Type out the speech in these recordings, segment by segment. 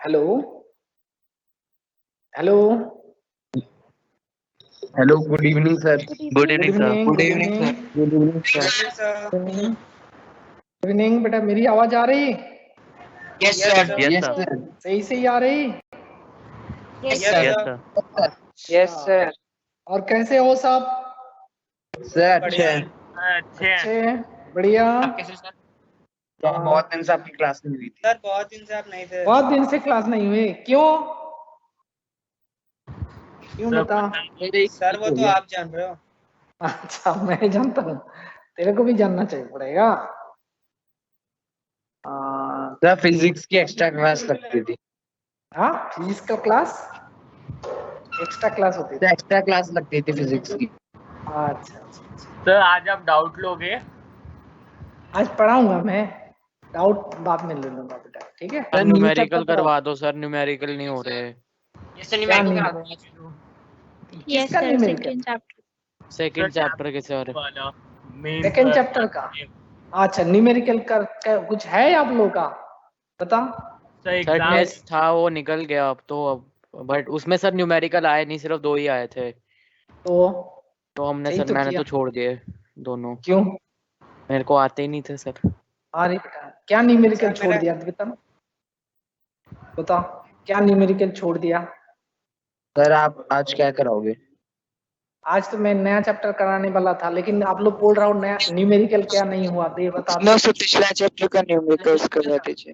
Hello hello hello, good evening sir. Good evening sir. Good evening good evening sir. Good evening बेटा, मेरी आवाज आ रही? Yes sir. Yes sir. सही से ही आ रही? Yes sir. Sir. Yes sir. और कैसे हो सब? सर अच्छे हैं। अच्छे हैं, बढ़िया। कैसे सर? सर बहुत दिन से आपकी क्लास नहीं हुई थी। सर बहुत दिन से आप नहीं थे। बहुत दिन से क्लास नहीं हुई, क्यों? क्यों बता? सर वो तो आप जान रहे हो। अच्छा, मैं जानता हूँ, तेरे को भी जानना चाहिए पड़ेगा। सर फिजिक्स की एक्स्ट्रा क्लास लगती थी। हाँ, फिजिक्स का क्लास एक्स्ट्रा क्लास होती सर थी। एक्स्ट्रा क्लास लगती थी फिजिक्स की। अच्छा अच्छा अच्छा। सर आज आप डाउट लोगे? आज पढ़ाऊंगा मैं, डाउट बाद में ले लूंगा बेटा, ठीक है? सर न्यूमेरिकल करवा दो सर, न्यूमेरिकल नहीं हो रहे। यस सर, क्या मैं नहीं? करा दूंगा। यस किसका सर, न्यूमेरिकल? सेकंड चैप्टर के सर। वाला मेन सेकेंड चैप्टर का? अच्छा, न्यूमेरिकल का कुछ है आप लोगों का? बता। सर सर एग्जाम टेस्ट था, वो निकल गया अब तो। अब बट उसमें सर न्यूमेरिकल आए नहीं, सिर्फ 2 ही आए थे। तो हमने सही सर तो मैंने किया। तो छोड़ दिए दोनों। क्यों? मेरे को आते ही नहीं थे सर। अरे बेटा, क्या न्यूमेरिकल सर, छोड़ मेरा- दिया बता ना, बता क्या न्यूमेरिकल छोड़ दिया? सर आप आज क्या कराओगे? आज तो मैं नया चैप्टर कराने वाला था, लेकिन आप लोग बोल रहा हूँ नया न्यूमेरिकल क्या नहीं हुआ, दे बता दो। सर पिछला चैप्टर का न्यूमेरिकल्स करवा दीजिए।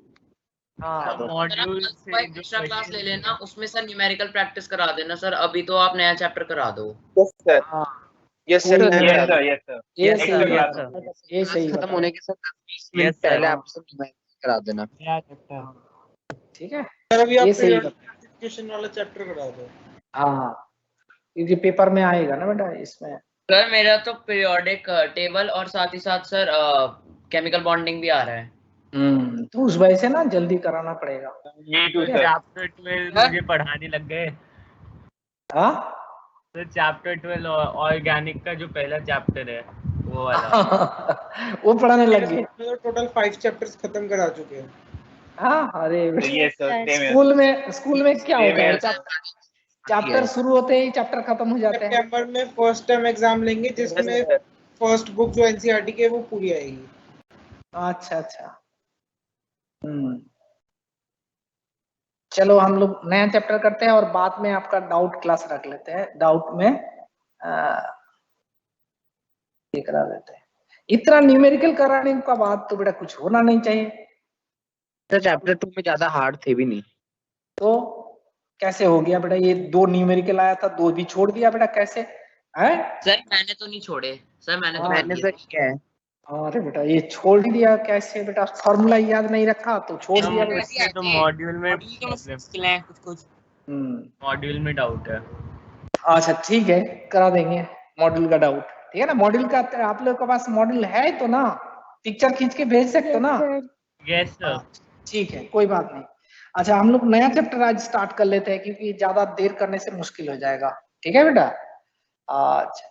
हाँ, मॉड्यूल से जो एक्स्ट्रा क्लास ले क्वेश्चन लेना, उसमें सर न्यूमेरिकल प्रैक्टिस करा देना सर। अभी तो आप नया चैप्टर करा दो। Yes sir. हाँ, यस सर, कोई मैं नहीं। करा दूंगा। ये यस सही सर। बात सर। है, ये क्लास सही खत्म बता। होने के सर 10-20 मिनट यस सर। पहले आप सब करा देना। ठीक है, सर अभी ये आप सही बता। क्लासिफिकेशन वाला चैप्टर करा दो। हाँ, क्योंकि पेपर में आएगा ना बेटा इसमें। सर मेरा तो पीरियोडिक टेबल और साथ ही साथ सर केमिकल बॉन्डिंग भी आ रहा है। तो उस वजह से ना जल्दी कराना पड़ेगा। ये तो ठीक है। चैप्टर 12 मुझे पढ़ाने लग गए। हाँ सर चैप्टर 12 ऑर्गेनिक का जो पहला चैप्टर है वो वाला। वो पढ़ाने लग गए। तो टोटल 5 चैप्टर्स खत्म करा चुके हैं। हाँ, अरे ये सर स्कूल में क्या होता है? चैप्टर शुरू होते ही चैप्टर खत्म हो जाते हैं। सितंबर में फर्स्ट टर्म एग्जाम लेंगे, जिसमें फर्स्ट बुक जो एनसीईआरटी की है वो पूरी आएगी। अच्छा अच्छा। चलो हम लोग नया चैप्टर करते हैं और बाद में आपका डाउट क्लास रख लेते हैं। डाउट में ये करा लेते हैं। इतना न्यूमेरिकल कराने का बाद तो बेटा कुछ होना नहीं चाहिए। सर चैप्टर 2 में ज्यादा हार्ड थे भी नहीं। तो कैसे हो गया बेटा? ये 2 न्यूमेरिकल आया था, 2 भी छोड़ दिया बेटा, कैसे है? सर मैंने तो नहीं छोड़े सर, मैंने तो कर मैंने दिए सर थे। क्या है? अरे बेटा, ये छोड़ दिया कैसे बेटा? फॉर्मूला याद नहीं रखा तो छोड़ दिया बेटा। इसमें तो मॉड्यूल में मॉड्यूल के मुश्किल हैं कुछ। मॉड्यूल में डाउट है। अच्छा ठीक है, करा देंगे मॉड्यूल का डाउट। ठीक है ना? मॉड्यूल का आप लोग के पास मॉड्यूल है तो ना, पिक्चर खींच के भेज सकते हो ना? Yes sir. ठीक है, कोई बात नहीं। अच्छा, हम लोग नया चैप्टर आज स्टार्ट कर लेते हैं, क्योंकि ज्यादा देर करने से मुश्किल हो जाएगा। ठीक है बेटा? अच्छा,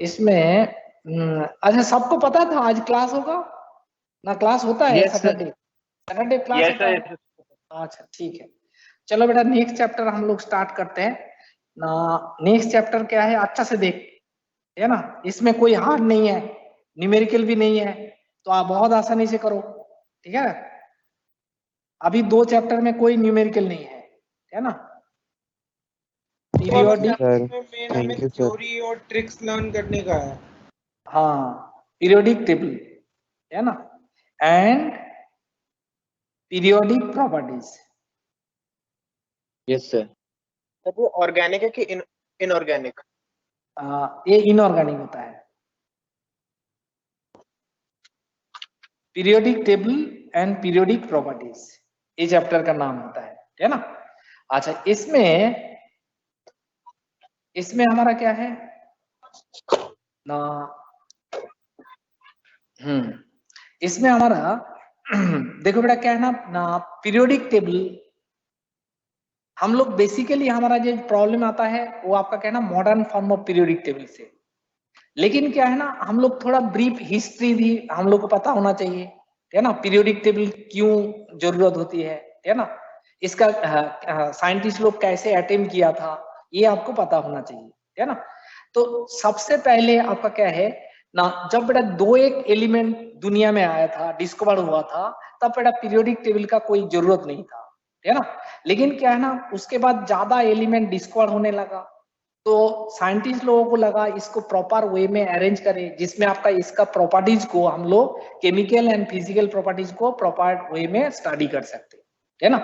इसमें अच्छा, सबको पता था आज क्लास होगा ना? क्लास होता है Yes, sir. सैटरडे क्लास होता है। अच्छा ठीक है, चलो बेटा नेक्स्ट चैप्टर हम लोग स्टार्ट करते हैं ना। नेक्स्ट चैप्टर क्या है, अच्छा से देख, है ना? इसमें कोई हार्ड नहीं है, न्यूमेरिकल भी नहीं है, तो आप बहुत आसानी से करो। ठीक है, अभी 2 चैप्टर में कोई न्यूमेरिकल नहीं है ना? पीरियोडिक, मेन हमें थ्योरी और ट्रिक्स लर्न करने का है। हाँ, पीरियोडिक टेबल है ना, and periodic properties. Yes sir. तो वो ऑर्गेनिक है कि इनऑर्गेनिक? ये इनऑर्गेनिक होता है। Periodic table and periodic properties, ये चैप्टर का नाम होता है ना? अच्छा, इसमें हमारा क्या है ना? इसमें हमारा देखो बेटा क्या है ना पीरियोडिक टेबल हम लोग बेसिकली, हमारा जो प्रॉब्लम आता है वो आपका क्या है ना, modern form of periodic table से। लेकिन क्या है ना, हम लोग थोड़ा ब्रीफ हिस्ट्री भी हम लोग को पता होना चाहिए, है ना? पीरियोडिक टेबल क्यों जरूरत होती है ना? इसका साइंटिस्ट लोग कैसे अटेम्प्ट किया था, ये आपको पता होना चाहिए, है ना। तो सबसे पहले आपका क्या है ना, जब बेटा दो एक एलिमेंट दुनिया में आया था, डिस्कवर हुआ था, तब बेटा पीरियोडिक टेबल का कोई जरूरत नहीं था, है ना। लेकिन क्या है ना, उसके बाद ज्यादा एलिमेंट डिस्कवर होने लगा, तो साइंटिस्ट लोगों को लगा इसको प्रॉपर वे में अरेंज करें, जिसमें आपका इसका प्रॉपर्टीज को हम लोग केमिकल एंड फिजिकल प्रॉपर्टीज को प्रॉपर वे में स्टडी कर सकते, है ना।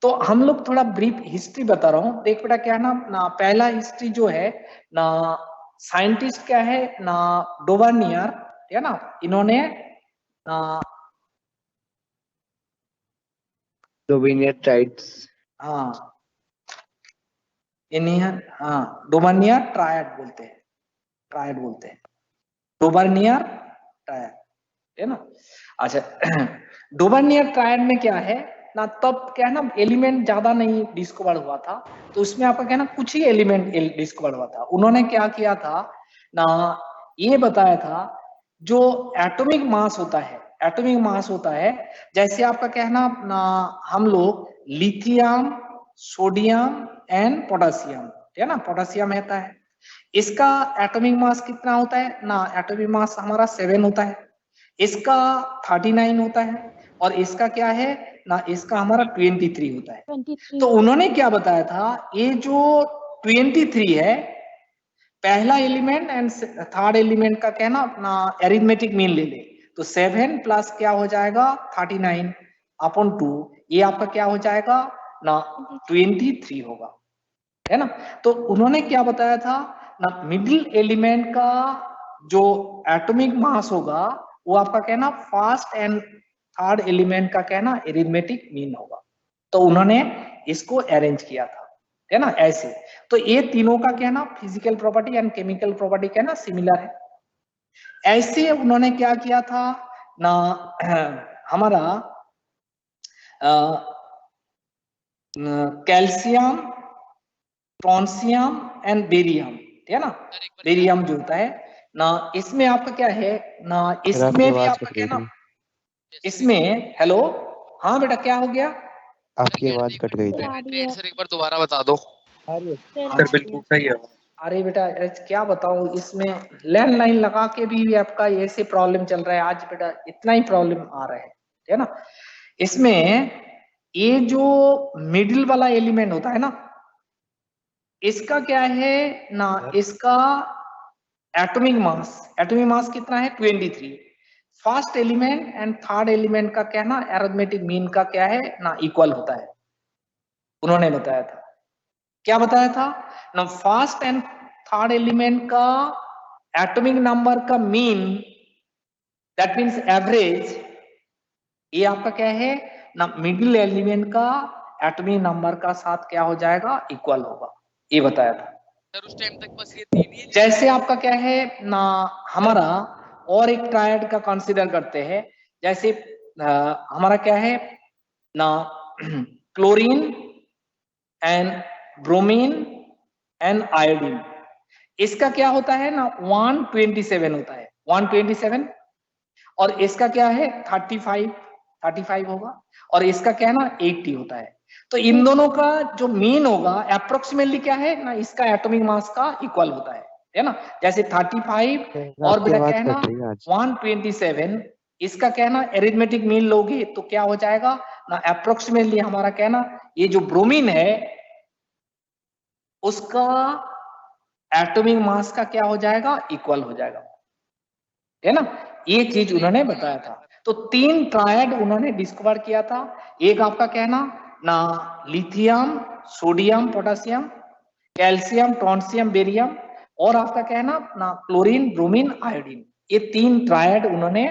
तो हम लोग थोड़ा ब्रीफ हिस्ट्री बता रहा हूँ। देख बेटा क्या है ना, पहला हिस्ट्री जो है ना, साइंटिस्ट क्या है ना, डोवर्नियर, है ना, इन्होंने डोविनियर ट्राइड्स, हाँ डोवर्नियर ट्रायड बोलते हैं, डोवर्नियर ट्रायड, है ना। अच्छा डोवर्नियर ट्रायड में क्या है ना, तब क्या है ना, एलिमेंट ज्यादा नहीं डिस्कवर हुआ था, तो उसमें आपका क्या है ना, कुछ ही एलिमेंट डिस्कवर हुआ था। उन्होंने क्या किया था ना, ये बताया था जो एटॉमिक मास होता है, जैसे आपका क्या है ना, हम लोग लिथियम, सोडियम एंड पोटेशियम, है ना, पोटेशियम रहता है, इसका एटॉमिक मास कितना होता है ना, एटॉमिक मास हमारा 7 होता है, इसका 39 होता है, और इसका क्या है ना, इसका हमारा 23 होता है। 23 तो उन्होंने क्या बताया था, ये जो 23 है, पहला एलिमेंट एंड थर्ड एलिमेंट का क्या ना अरिथमेटिक मीन ले ले, तो 7 प्लस क्या हो जाएगा 39 अपॉन 2, ये आपका क्या हो जाएगा ना 23 होगा, है ना। तो उन्होंने क्या बताया था ना, मिडिल एलिमेंट का जो एटॉमिक मास होगा वो आपका कहना फर्स्ट एंड थर्ड एलिमेंट का कहना अरिथमेटिक मीन होगा, तो उन्होंने इसको अरेंज किया था, है ना, ऐसे। तो ये तीनों का कहना physical property and chemical property कहना सिमिलर है। ऐसे उन्होंने क्या किया था ना, हमारा कैल्शियम, ट्रोंसियम एंड बेरियम, है ना, बेरियम जो होता है ना, इसमें आपका क्या है ना, इसमें भी आपका क्या ना, इसमें हेलो, हाँ बेटा क्या हो गया, आपकी आवाज कट गई थी। आ रही है। सर एक बार दोबारा बता दो। सर बिल्कुल सही है। अरे बेटा क्या बताऊं, इसमें लैंडलाइन लगा के भी आपका ऐसे प्रॉब्लम चल रहा है आज बेटा, इतना ही प्रॉब्लम आ रहा है ना। इसमें ये जो मिडिल वाला एलिमेंट होता है ना, इसका क्या है ना, इसका एटॉमिक मास कितना है 23, first element and third element का क्या ना अरिथमेटिक मीन का क्या है ना इक्वल होता है, उन्होंने बताया था। क्या बताया था ना, फर्स्ट एंड थर्ड एलिमेंट का एटॉमिक नंबर का मीन, दैट मींस एवरेज, ये आपका क्या है ना, मिडिल एलिमेंट का एटॉमिक नंबर का साथ क्या हो जाएगा इक्वल होगा, ये बताया था। सर उस टाइम तक बस ये तीन ही जैसे आपका क्या है ना, हमारा और एक ट्रायड का कंसीडर करते हैं, जैसे हमारा क्या है ना, chlorine and bromine and iodine, इसका क्या होता है ना 127 होता है, 127, और इसका क्या है 35 होगा, और इसका क्या है ना 80 होता है। तो इन दोनों का जो मीन होगा अप्रोक्सीमेटली क्या है ना, इसका एटॉमिक मास का इक्वल होता है ना। जैसे 35 और बेटा क्या है ना 127, इसका क्या है ना अरिथमेटिक मीन लोगे तो क्या हो जाएगा ना, अप्रोक्सीमेटली हमारा क्या है ना, ये जो ब्रोमीन है उसका एटॉमिक मास का क्या हो जाएगा इक्वल हो जाएगा, है ना, ये चीज उन्होंने बताया था। तो 3 ट्रायड उन्होंने डिस्कवर किया था, एक आपका कहना ना lithium, sodium, potassium, calcium, strontium, barium, और आपका कहना ना क्लोरीन, ब्रोमीन, आयोडीन, ये 3 ट्रायड उन्होंने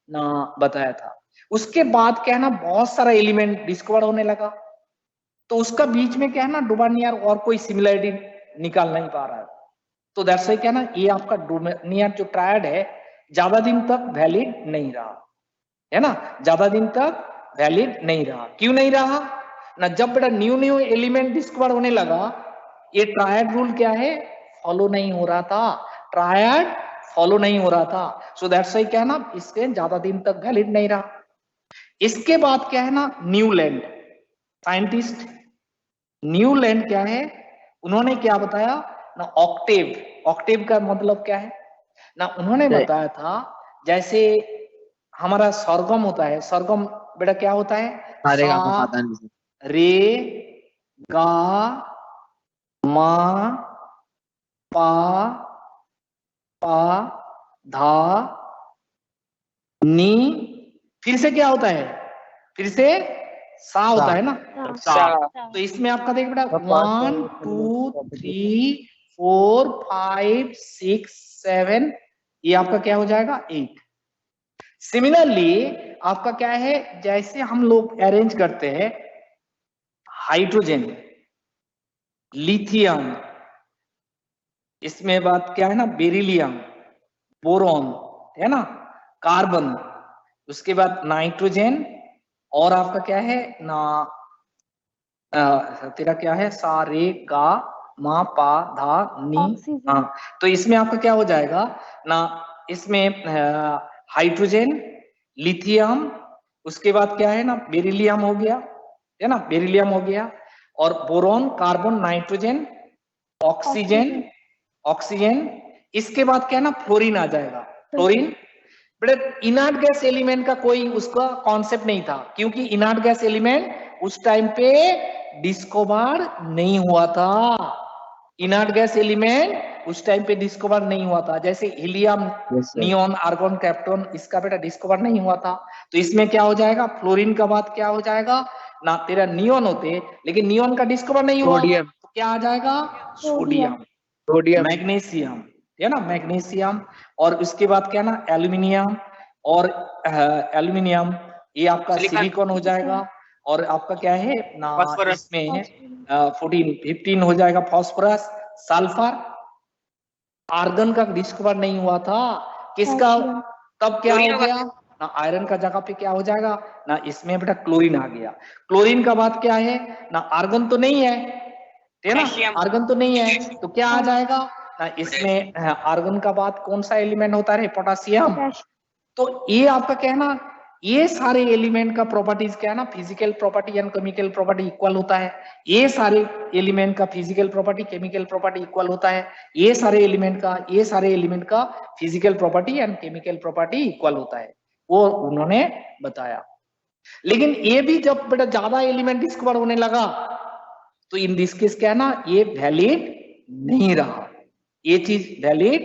ना बताया था। उसके बाद क्या है ना बहुत सारा एलिमेंट डिस्कवर होने लगा, तो उसका बीच में क्या है ना डोवर्नियर और कोई सिमिलरिटी निकाल नहीं पा रहा है, तो दैट्स व्हाई क्या ना, ये आपका डोवर्नियर जो ट्रायड है ज्यादा दिन तक वैलिड नहीं रहा, है ना, ज्यादा दिन तक वैलिड नहीं रहा। क्यों नहीं रहा ना, जब बेटा न्यू एलिमेंट डिस्कवर होने लगा, ये ट्रायड रूल क्या है फॉलो नहीं हो रहा था, ट्रायड फॉलो नहीं हो रहा था, सो दैट्स व्हाई क्या ना इसके ज्यादा दिन तक वैलिड नहीं रहा। इसके बाद क्या है ना न्यूलैंड, साइंटिस्ट न्यूलैंड क्या है, उन्होंने क्या बताया ना, ऑक्टेव। ऑक्टेव का मतलब क्या है ना, उन्होंने बताया था जैसे हमारा सरगम होता है, सरगम बेटा क्या होता है, सा रे गा मा पा पा धा नी, फिर से क्या होता है, फिर से सा होता है ना। तो इसमें आपका देखिए बेटा 1 2 3 4 5 6 7, ये आपका क्या हो जाएगा 8। सिमिलरली आपका क्या है, जैसे हम लोग अरेंज करते हैं हाइड्रोजन, लिथियम, इसमें बात क्या है ना, बेरिलियम, बोरॉन, है ना, कार्बन, उसके बाद नाइट्रोजन, और आपका क्या है ना, तेरा क्या है, सा रे गा मा पा धा नी। हाँ, तो इसमें आपका क्या हो जाएगा ना, इसमें हाइड्रोजन, लिथियम, उसके बाद क्या है ना, बेरिलियम हो गया, है ना, बेरिलियम हो गया, और boron, carbon, nitrogen, oxygen, oxygen, इसके बाद क्या है ना, फ्लोरीन आ जाएगा। Fluorine but inert gas element का कोई उसका कॉन्सेप्ट नहीं था, क्योंकि इनर्ट गैस एलिमेंट उस टाइम पे डिस्कवर नहीं हुआ था। इनर्ट गैस एलिमेंट उस टाइम पे डिस्कवर नहीं हुआ था, जैसे हीलियम, नियॉन, आर्गन, कैप्टन, इसका बेटा डिस्कवर नहीं हुआ था। तो इसमें क्या हो जाएगा, फ्लोरीन का बाद क्या हो जाएगा ना, तेरा नियॉन होते, लेकिन नियॉन का डिस्कवर नहीं हुआ, तो क्या आ जाएगा, सोडियम, मैग्नीशियम, है ना, मैग्नीशियम, और उसके बाद क्या ना, एल्यूमिनियम, और एल्यूमिनियम, ये आपका सिलिकॉन हो जाएगा, और आपका क्या है ना, इसमें 15 हो जाएगा फॉस्फोरस, सल्फर। आर्गन का डिस्कवर नहीं हुआ था, किसका, तब क्या हो गया ना, आयरन का जगह पे क्या हो जाएगा ना, इसमें बेटा क्लोरीन आ गया। क्लोरीन का बाद क्या है ना, आर्गन तो नहीं है ना, आर्गन तो नहीं है, तो क्या आ जाएगा ना, इसमें आर्गन का बाद कौन सा एलिमेंट होता है, पोटासियम। तो ये आपका कहना, ये सारे एलिमेंट का प्रॉपर्टीज क्या है ना, physical property and chemical property equal होता है। ये सारे एलिमेंट का physical property, chemical property equal होता है। ये सारे एलिमेंट का physical property and chemical property equal होता है, वो उन्होंने बताया। लेकिन ये भी जब बेटा ज्यादा एलिमेंट डिस्कवर होने लगा, तो इन दिस केस क्या है ना, ये वैलिड नहीं रहा, ये चीज वैलिड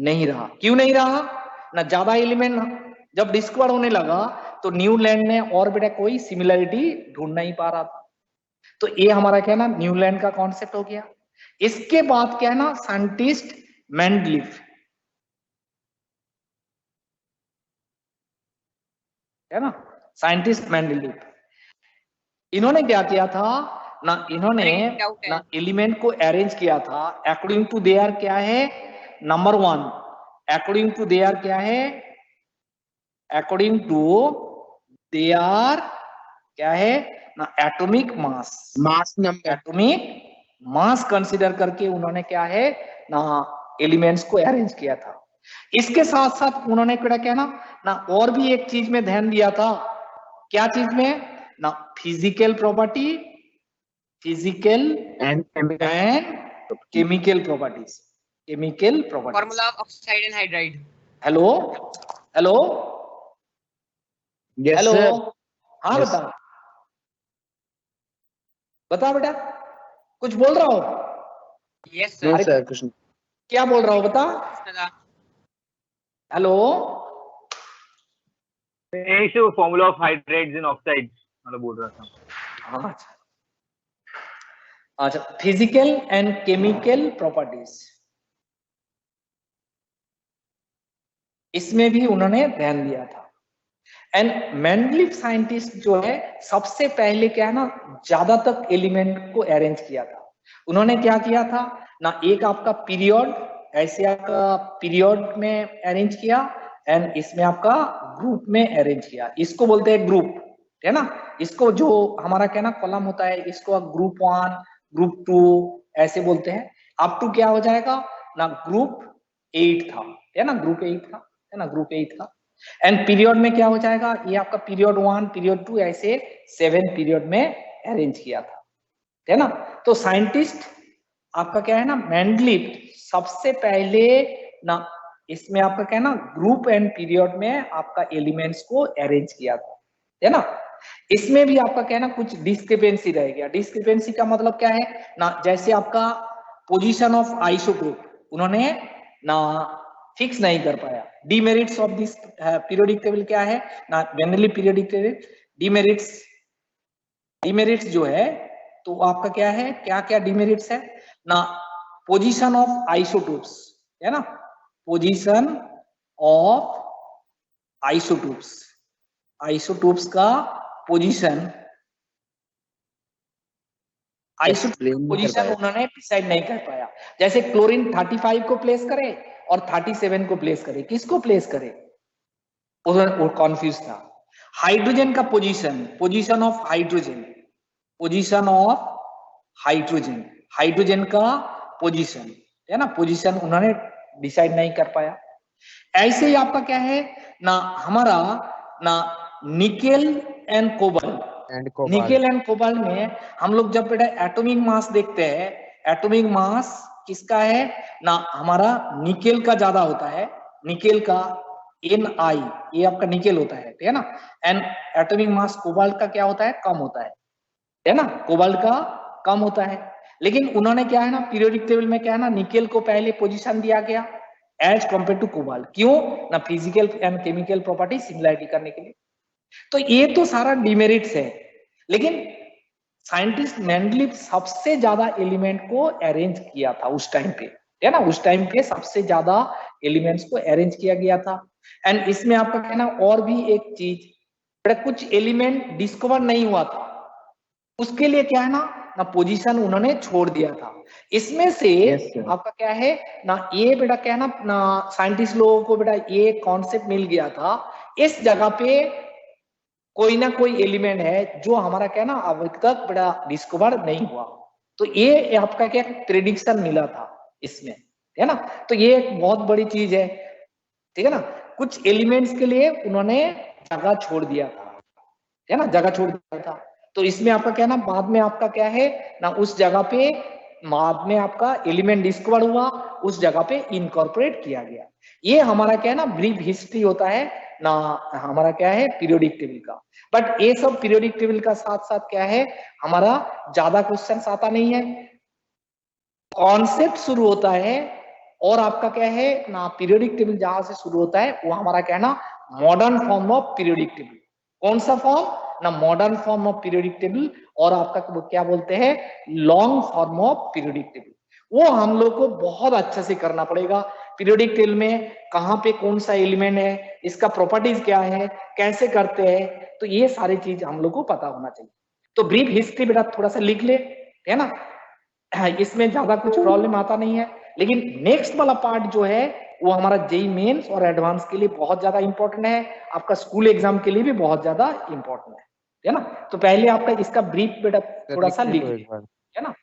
नहीं रहा। क्यों नहीं रहा ना, ज्यादा एलिमेंट जब डिस्कवर होने लगा, तो न्यूलैंड ने और बेटा कोई सिमिलरिटी ढूंढ नहीं पा रहा था। तो ये हमारा क्या है ना, न्यूलैंड का कॉन्सेप्ट हो गया। इसके बाद क्या है ना, साइंटिस्ट मेंडलीफ, है ना, साइंटिस्ट मेंडलीफ, इन्होंने क्या किया था ना, इन्होंने ना एलिमेंट को अरेंज किया था अकॉर्डिंग टू देयर क्या है, नंबर 1, अकॉर्डिंग टू देयर क्या है, अकॉर्डिंग टू देयर क्या है ना, atomic mass number, atomic mass consider करके उन्होंने क्या है ना, एलिमेंट्स को अरेंज किया था। इसके साथ साथ उन्होंने क्या ना और भी एक चीज में ध्यान दिया था, क्या चीज में ना, physical property, physical and chemical properties, chemical properties, formula of oxide and hydride. Hello hello hello, हाँ Yes. बता बेटा, कुछ बोल रहा हो, यस No, सर। sir, कुछ नहीं। क्या बोल रहा हो बता, hello, formula of hydrates and oxides मतलब बोल रहा था। हाँ अच्छा, फिजिकल एंड केमिकल प्रॉपर्टीज, इसमें भी उन्होंने ध्यान दिया था। एंड मेंडलीफ साइंटिस्ट जो है, सबसे पहले क्या है ना, ज्यादा तक एलिमेंट को अरेंज किया था। उन्होंने क्या किया था ना, एक आपका पीरियड, ऐसे आपका पीरियड में अरेंज किया, एंड इसमें आपका ग्रुप में अरेंज किया। इसको बोलते हैं ग्रुप, है ना, इसको जो हमारा क्या ना कॉलम होता है, इसको ग्रुप 1, ग्रुप 2 ऐसे बोलते हैं। अप टू क्या हो जाएगा ना, ग्रुप 8 था, है ना, ग्रुप 8 था, है ना, ग्रुप 8 था। एंड पीरियड में क्या हो जाएगा, ये आपका पीरियड 1, पीरियड 2 ऐसे 7 पीरियड में अरेंज किया था, है ना। तो साइंटिस्ट आपका क्या है ना, मेंडलीव सबसे पहले ना इसमें आपका क्या है ना ग्रुप एंड पीरियड में आपका एलिमेंट्स को अरेंज किया था, है ना। इसमें भी आपका क्या है ना कुछ डिस्क्रिपेंसी रह गया। डिस्क्रिपेंसी का मतलब क्या है ना, जैसे आपका पोजीशन ऑफ आइसोटोप उन्होंने ना फिक्स नहीं कर पाया। Demerits of this periodic table क्या है ना, जनरली पीरियोडिक टेबल डीमेरिट्स जो है तो आपका क्या है, क्या क्या डीमेरिट्स है ना, पोजीशन ऑफ आइसोटोप्स, है ना, पोजीशन ऑफ आइसोटोप्स, आइसोटोप्स का पोजीशन, आइसोटोप पोजीशन उन्होंने डिसाइड नहीं कर पाया। जैसे क्लोरीन 35 को प्लेस करे और 37 को प्लेस करे, किसको प्लेस करे वो कॉन्फ्यूज था। हाइड्रोजन का position, position of hydrogen, position of hydrogen, hydrogen का पोजीशन, है ना, पोजीशन उन्होंने डिसाइड नहीं कर पाया। ऐसे ही आपका क्या है ना, हमारा ना nickel and cobalt, nickel and cobalt में हम लोग जब बेटा एटॉमिक मास देखते हैं, एटॉमिक मास किसका है ना, हमारा निकेल का ज्यादा होता है, निकेल का Ni ये आपका निकेल होता है ना। एंड एटॉमिक मास कोबाल्ट का क्या होता है, कम होता है ना, कोबाल्ट का कम होता है। लेकिन उन्होंने क्या है ना पीरियोडिक टेबल में क्या है ना, निकेल को पहले पोजीशन दिया गया एज कंपेयर टू कोबाल्ट, क्यों ना, physical and chemical property similarity करने के लिए। तो ये तो सारा डिमेरिट्स है, लेकिन साइंटिस्ट मेंडलीव सबसे ज्यादा एलिमेंट को अरेंज किया था उस टाइम पे, है ना, उस टाइम पे सबसे ज्यादा एलिमेंट्स को अरेंज किया गया था। एंड इसमें आपका कहना और भी एक चीज, कुछ एलिमेंट डिस्कवर नहीं हुआ था, उसके लिए क्या है ना पोजीशन उन्होंने छोड़ दिया था। इसमें से आपका क्या है ना, ये बेटा क्या है ना साइंटिस्ट लोगों को बेटा ये कॉन्सेप्ट मिल गया था, इस जगह पे कोई ना कोई एलिमेंट है जो हमारा क्या है ना अभी तक बेटा डिस्कवर नहीं हुआ। तो ये आपका क्या प्रेडिक्शन मिला था इसमें, है ना। तो ये एक बहुत बड़ी चीज है, ठीक है ना। कुछ एलिमेंट्स के लिए उन्होंने जगह छोड़ दिया था, है ना, जगह छोड़ दिया था। तो इसमें आपका क्या ना बाद में आपका क्या है ना, उस जगह पे बाद में आपका एलिमेंट डिस्कवर हुआ, उस जगह पे इनकॉर्पोरेट किया गया। ये हमारा क्या है ना ब्रीफ हिस्ट्री होता है ना, हमारा क्या है पीरियोडिक टेबल का। बट ये सब पीरियोडिक टेबल का साथ साथ क्या है, हमारा ज्यादा क्वेश्चंस आता नहीं है, कॉन्सेप्ट शुरू होता है। और आपका क्या है ना पीरियोडिक टेबल जहां से शुरू होता है वो हमारा क्या है ना modern form of periodic table. कौन सा फॉर्म ना, modern form of periodic table, और आपका क्या बोलते हैं long form of periodic table. वो हम लोग को बहुत अच्छे से करना पड़ेगा। पीरियोडिक टेबल में कहाँ पे कौन सा एलिमेंट है, इसका प्रॉपर्टीज क्या है, कैसे करते हैं, तो ये सारी चीज हम लोग को पता होना चाहिए। तो ब्रीफ हिस्ट्री बेटा थोड़ा सा लिख ले, है ना, इसमें ज्यादा कुछ प्रॉब्लम आता नहीं है। लेकिन नेक्स्ट वाला पार्ट जो है वो हमारा जेई मेंस और एडवांस के लिए बहुत ज्यादा इंपॉर्टेंट है, आपका स्कूल एग्जाम के लिए भी बहुत ज्यादा इंपॉर्टेंट है ना। तो पहले आपका इसका ब्रीफ बेटा थोड़ा सा लिख लीजिए, है ना।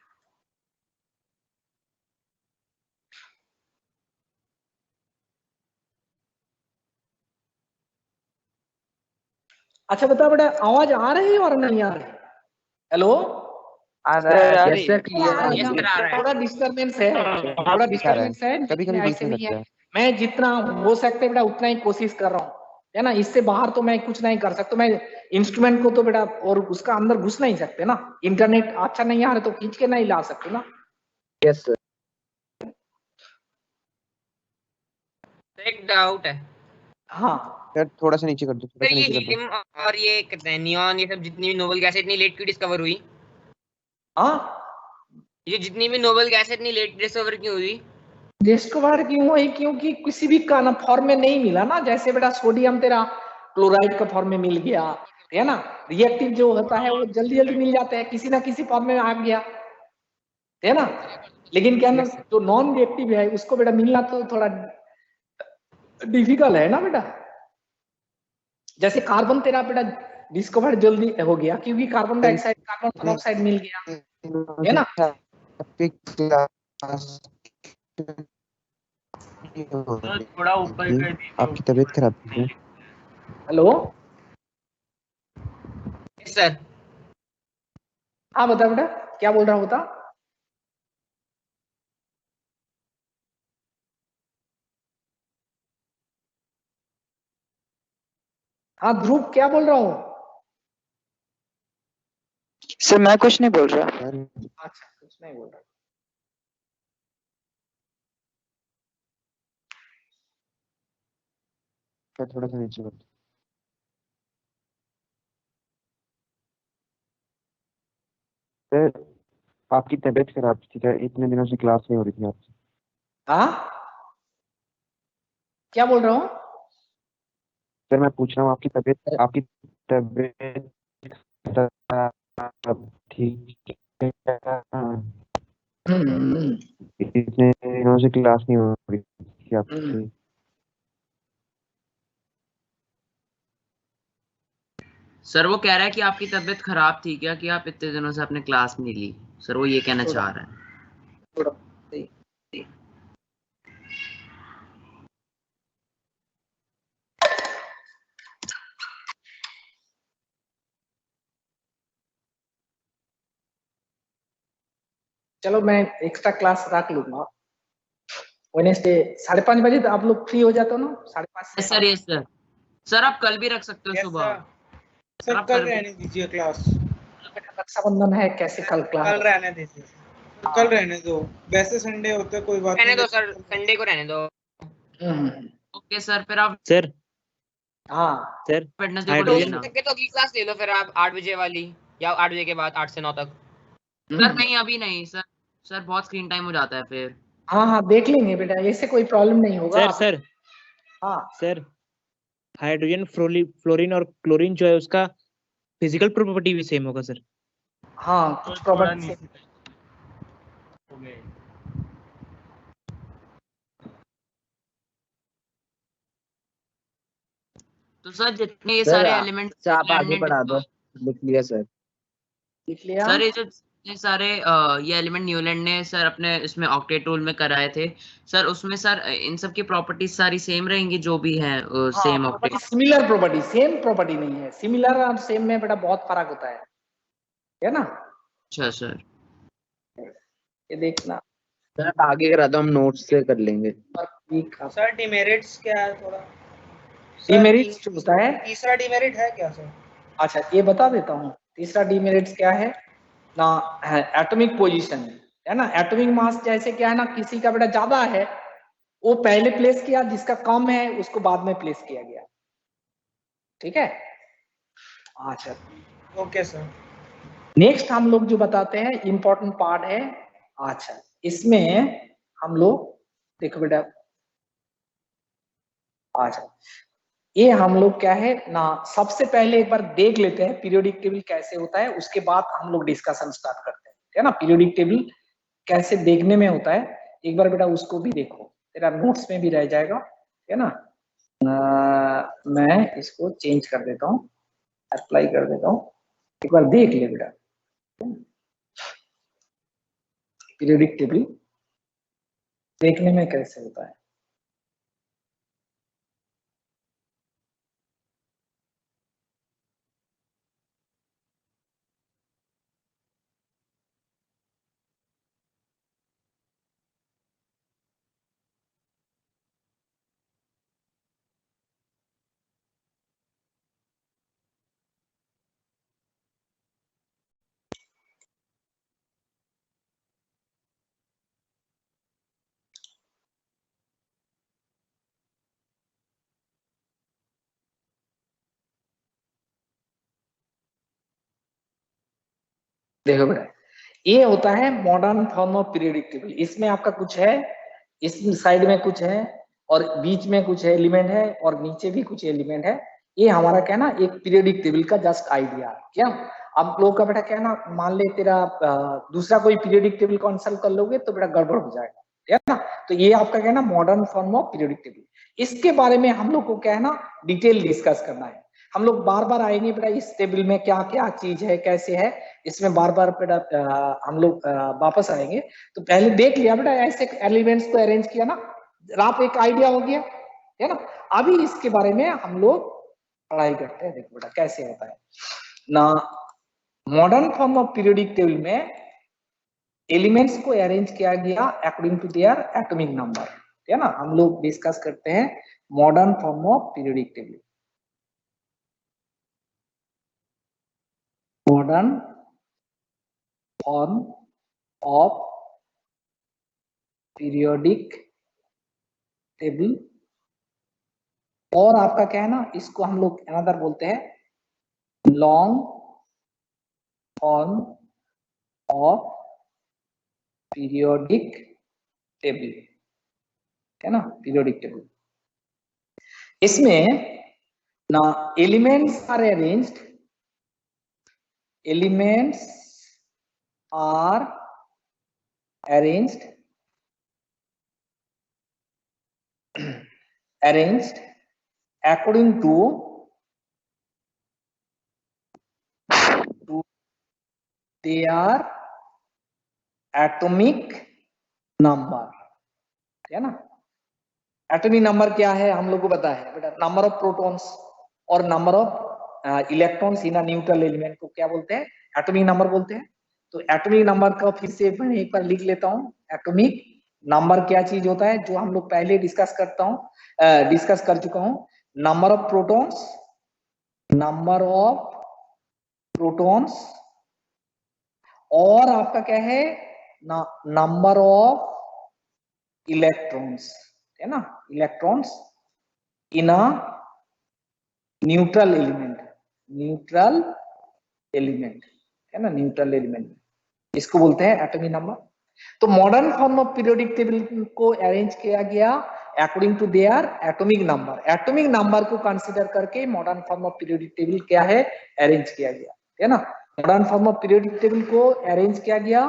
अच्छा बता बेटा, आवाज आ रही है और नहीं आ रही? हेलो, थोड़ा डिस्टर्बेंस है, थोड़ा डिस्टर्बेंस है, लेकिन ऐसे नहीं है। मैं जितना हो सकता है बेटा उतना ही कोशिश कर रहा हूँ, है ना। इससे बाहर तो मैं कुछ नहीं कर सकता। मैं इंस्ट्रूमेंट को तो बेटा और उसका अंदर घुस नहीं सकते ना, इंटरनेट अच्छा नहीं आ रहा तो खींच के नहीं ला सकते ना। Yes sir. एक डाउट है हाँ सर थोड़ा सा नीचे कर दो, थोड़ा सर, सा ये नीचे कर दो। हीलियम और ये कहते हैं नियॉन, ये सब जितनी भी नोबल गैस इतनी लेट क्यों डिस्कवर हुई? हाँ, ये जितनी भी नोबल गैस इतनी लेट डिस्कवर क्यों हुई? डिस्कवर क्यों हुई, क्योंकि किसी भी का ना फॉर्म में नहीं मिला ना। जैसे बेटा सोडियम तेरा क्लोराइड का फॉर्म में मिल गया, है ना, रिएक्टिव जो होता है वो जल्दी जल्दी मिल जाता है, किसी ना किसी फॉर्म में आ गया, है ना। लेकिन क्या ना जो नॉन रिएक्टिव है उसको बेटा मिलना तो थोड़ा डिफिकल्ट है ना बेटा। जैसे कार्बन तेरा बेटा डिस्कवर जल्दी हो गया क्योंकि कार्बन डाइऑक्साइड कार्बन मोनोऑक्साइड मिल गया, है ना। थोड़ा ऊपर कर दीजिए। आपकी तबीयत खराब है? हेलो सर हाँ बता बेटा, क्या बोल रहा हूँ बता। हाँ ध्रुव, क्या बोल रहा हूँ। सर मैं कुछ नहीं बोल रहा। सर अच्छा, कुछ नहीं बोल रहा। सर थोड़ा सा नीचे कर दो। सर आपकी तबीयत खराब थी क्या? इतने दिनों से क्लास नहीं हो रही थी आपसे। हाँ क्या बोल रहा हूँ। सर मैं पूछ रहा हूँ आपकी तबीयत खराब थी क्या? इतने दिनों से क्लास नहीं हो रही थी आपसे। सर वो कह रहा है कि आपकी तबीयत खराब थी क्या, कि आप इतने दिनों से अपने क्लास में नहीं ली। सर वो ये कहना चाह रहा है। थोड़ा सही। चलो मैं एक्स्ट्रा क्लास रख लूंगा वेडनेसडे 5:30 बजे। तो आप लोग फ्री हो जाते हो ना 5:30 से yes sir, yes sir. Sir आप कल भी रख सकते हो यस सुबह। सर, आप कल कर- रहने दीजिए क्लास। बेटा रक्षाबंधन है, कैसे कल क्लास। कल रहने दीजिए, कल रहने दो। वैसे संडे होते कोई बात रहने नहीं। दो सर, संडे को रहने दो। ओके सर, फिर आप सर हाँ सर वेडनेसडे को हाइड्रोजन लेना। तो अगली क्लास ले लो फिर आप 8 बजे वाली, या 8 बजे के बाद 8 से 9 तक। सर नहीं, अभी नहीं सर। सर बहुत स्क्रीन टाइम हो जाता है फिर। हाँ हाँ देख लेंगे बेटा, ऐसे कोई प्रॉब्लम नहीं होगा सर आप। सर हाँ सर हाइड्रोजन फ्लोरीन और क्लोरीन जो है उसका फिजिकल प्रॉपर्टी भी सेम होगा सर। हाँ तो कुछ थोड़ा प्रॉपर्टी नीचे हो गए। तो सर जितने ये सर सारे एलिमेंट आप आगे बढ़ा दो। लिख लिया सर। लिख लिया। सर ये जो ये सारे ये एलिमेंट न्यूलैंड ने सर अपने इसमें ऑक्टेट टूल में कराए थे सर, उसमें सर इन सब की प्रॉपर्टीज सारी सेम रहेंगी जो भी हैं हाँ same property octet. Similar property, same property नहीं है। सिमिलर और सेम में बेटा बहुत फर्क होता है ना। अच्छा सर। ये देखना। सर आप आगे करा दो, हम नोट्स से कर लेंगे। सर डिमेरिट्स क्या है थोड़ा। डिमेरिट्स जो होता है, तीसरा डिमेरिट है क्या सर? अच्छा ये बता देता हूँ। तीसरा डिमेरिट्स क्या है ना, है एटॉमिक पोजीशन है ना। एटॉमिक मास जैसे क्या है ना, किसी का बेटा ज्यादा है वो पहले प्लेस किया, जिसका कम है उसको बाद में प्लेस किया गया। ठीक है। अच्छा ओके सर। नेक्स्ट हम लोग जो बताते हैं इंपॉर्टेंट पार्ट है। अच्छा इसमें हम लोग देखो बेटा, अच्छा ये हम लोग क्या है ना, सबसे पहले एक बार देख लेते हैं पीरियोडिक टेबल कैसे होता है, उसके बाद हम लोग डिस्कशन स्टार्ट करते हैं, है ना। पीरियोडिक टेबल कैसे देखने में होता है एक बार बेटा उसको भी देखो, तेरा नोट्स में भी रह जाएगा, है ना। मैं इसको चेंज कर देता हूँ, अप्लाई कर देता हूँ, एक बार देख ले बेटा पीरियोडिक टेबल देखने में कैसे होता है। देखो बेटा ये होता है modern form of periodic table. इसमें आपका कुछ है, इस साइड में कुछ है और बीच में कुछ एलिमेंट है और नीचे भी कुछ एलिमेंट है। ये हमारा क्या ना एक पीरियोडिक टेबल का जस्ट आइडिया क्या। अब लोग का बेटा क्या ना, मान ले तेरा दूसरा कोई पीरियोडिक टेबल कंसल्ट कर लोगे तो बेटा गड़बड़ हो जाएगा, है ना। तो ये आपका क्या ना modern form of periodic table. इसके बारे में हम लोग को क्या है ना डिटेल डिस्कस करना है। हम लोग बार बार आएंगे बेटा इस टेबल में क्या क्या चीज है कैसे है, इसमें बार बार बेटा हम लोग वापस आएंगे। तो पहले देख लिया बेटा ऐसे एलिमेंट्स को अरेंज किया ना, आप एक आइडिया हो गया, है ना। अभी इसके बारे में हम लोग पढ़ाई करते हैं। देखो बेटा कैसे होता है ना, modern form of periodic table में एलिमेंट्स को अरेंज किया गया according to their atomic number, है ना। हम लोग डिस्कस करते हैं modern form of periodic table. Modern form of periodic table, और आपका क्या है ना, इसको हम लोग अनदर बोलते हैं long form of periodic table, है ना, पीरियोडिक टेबल। इसमें ना elements are arranged, elements are arranged according to their atomic number, है ना। एटॉमिक नंबर क्या है हम लोग को पता है बेटा, नंबर ऑफ प्रोटॉन्स और number of electrons in a neutral element को क्या बोलते हैं, एटॉमिक नंबर बोलते हैं। तो एटॉमिक नंबर का फिर से मैं एक बार लिख लेता हूँ। एटॉमिक नंबर क्या चीज होता है, जो हम लोग पहले डिस्कस कर चुका हूँ। Number of protons, number of protons, और आपका क्या है ना, नंबर ऑफ इलेक्ट्रॉन्स, है ना, electrons in a neutral element, neutral element, है ना, न्यूट्रल एलिमेंट, इसको बोलते हैं एटॉमिक नंबर। तो modern form of periodic table को अरेंज किया गया according to their atomic number. Atomic number को कंसीडर करके modern form of periodic table क्या है, अरेंज किया गया, है ना। Modern form of periodic table को अरेंज किया गया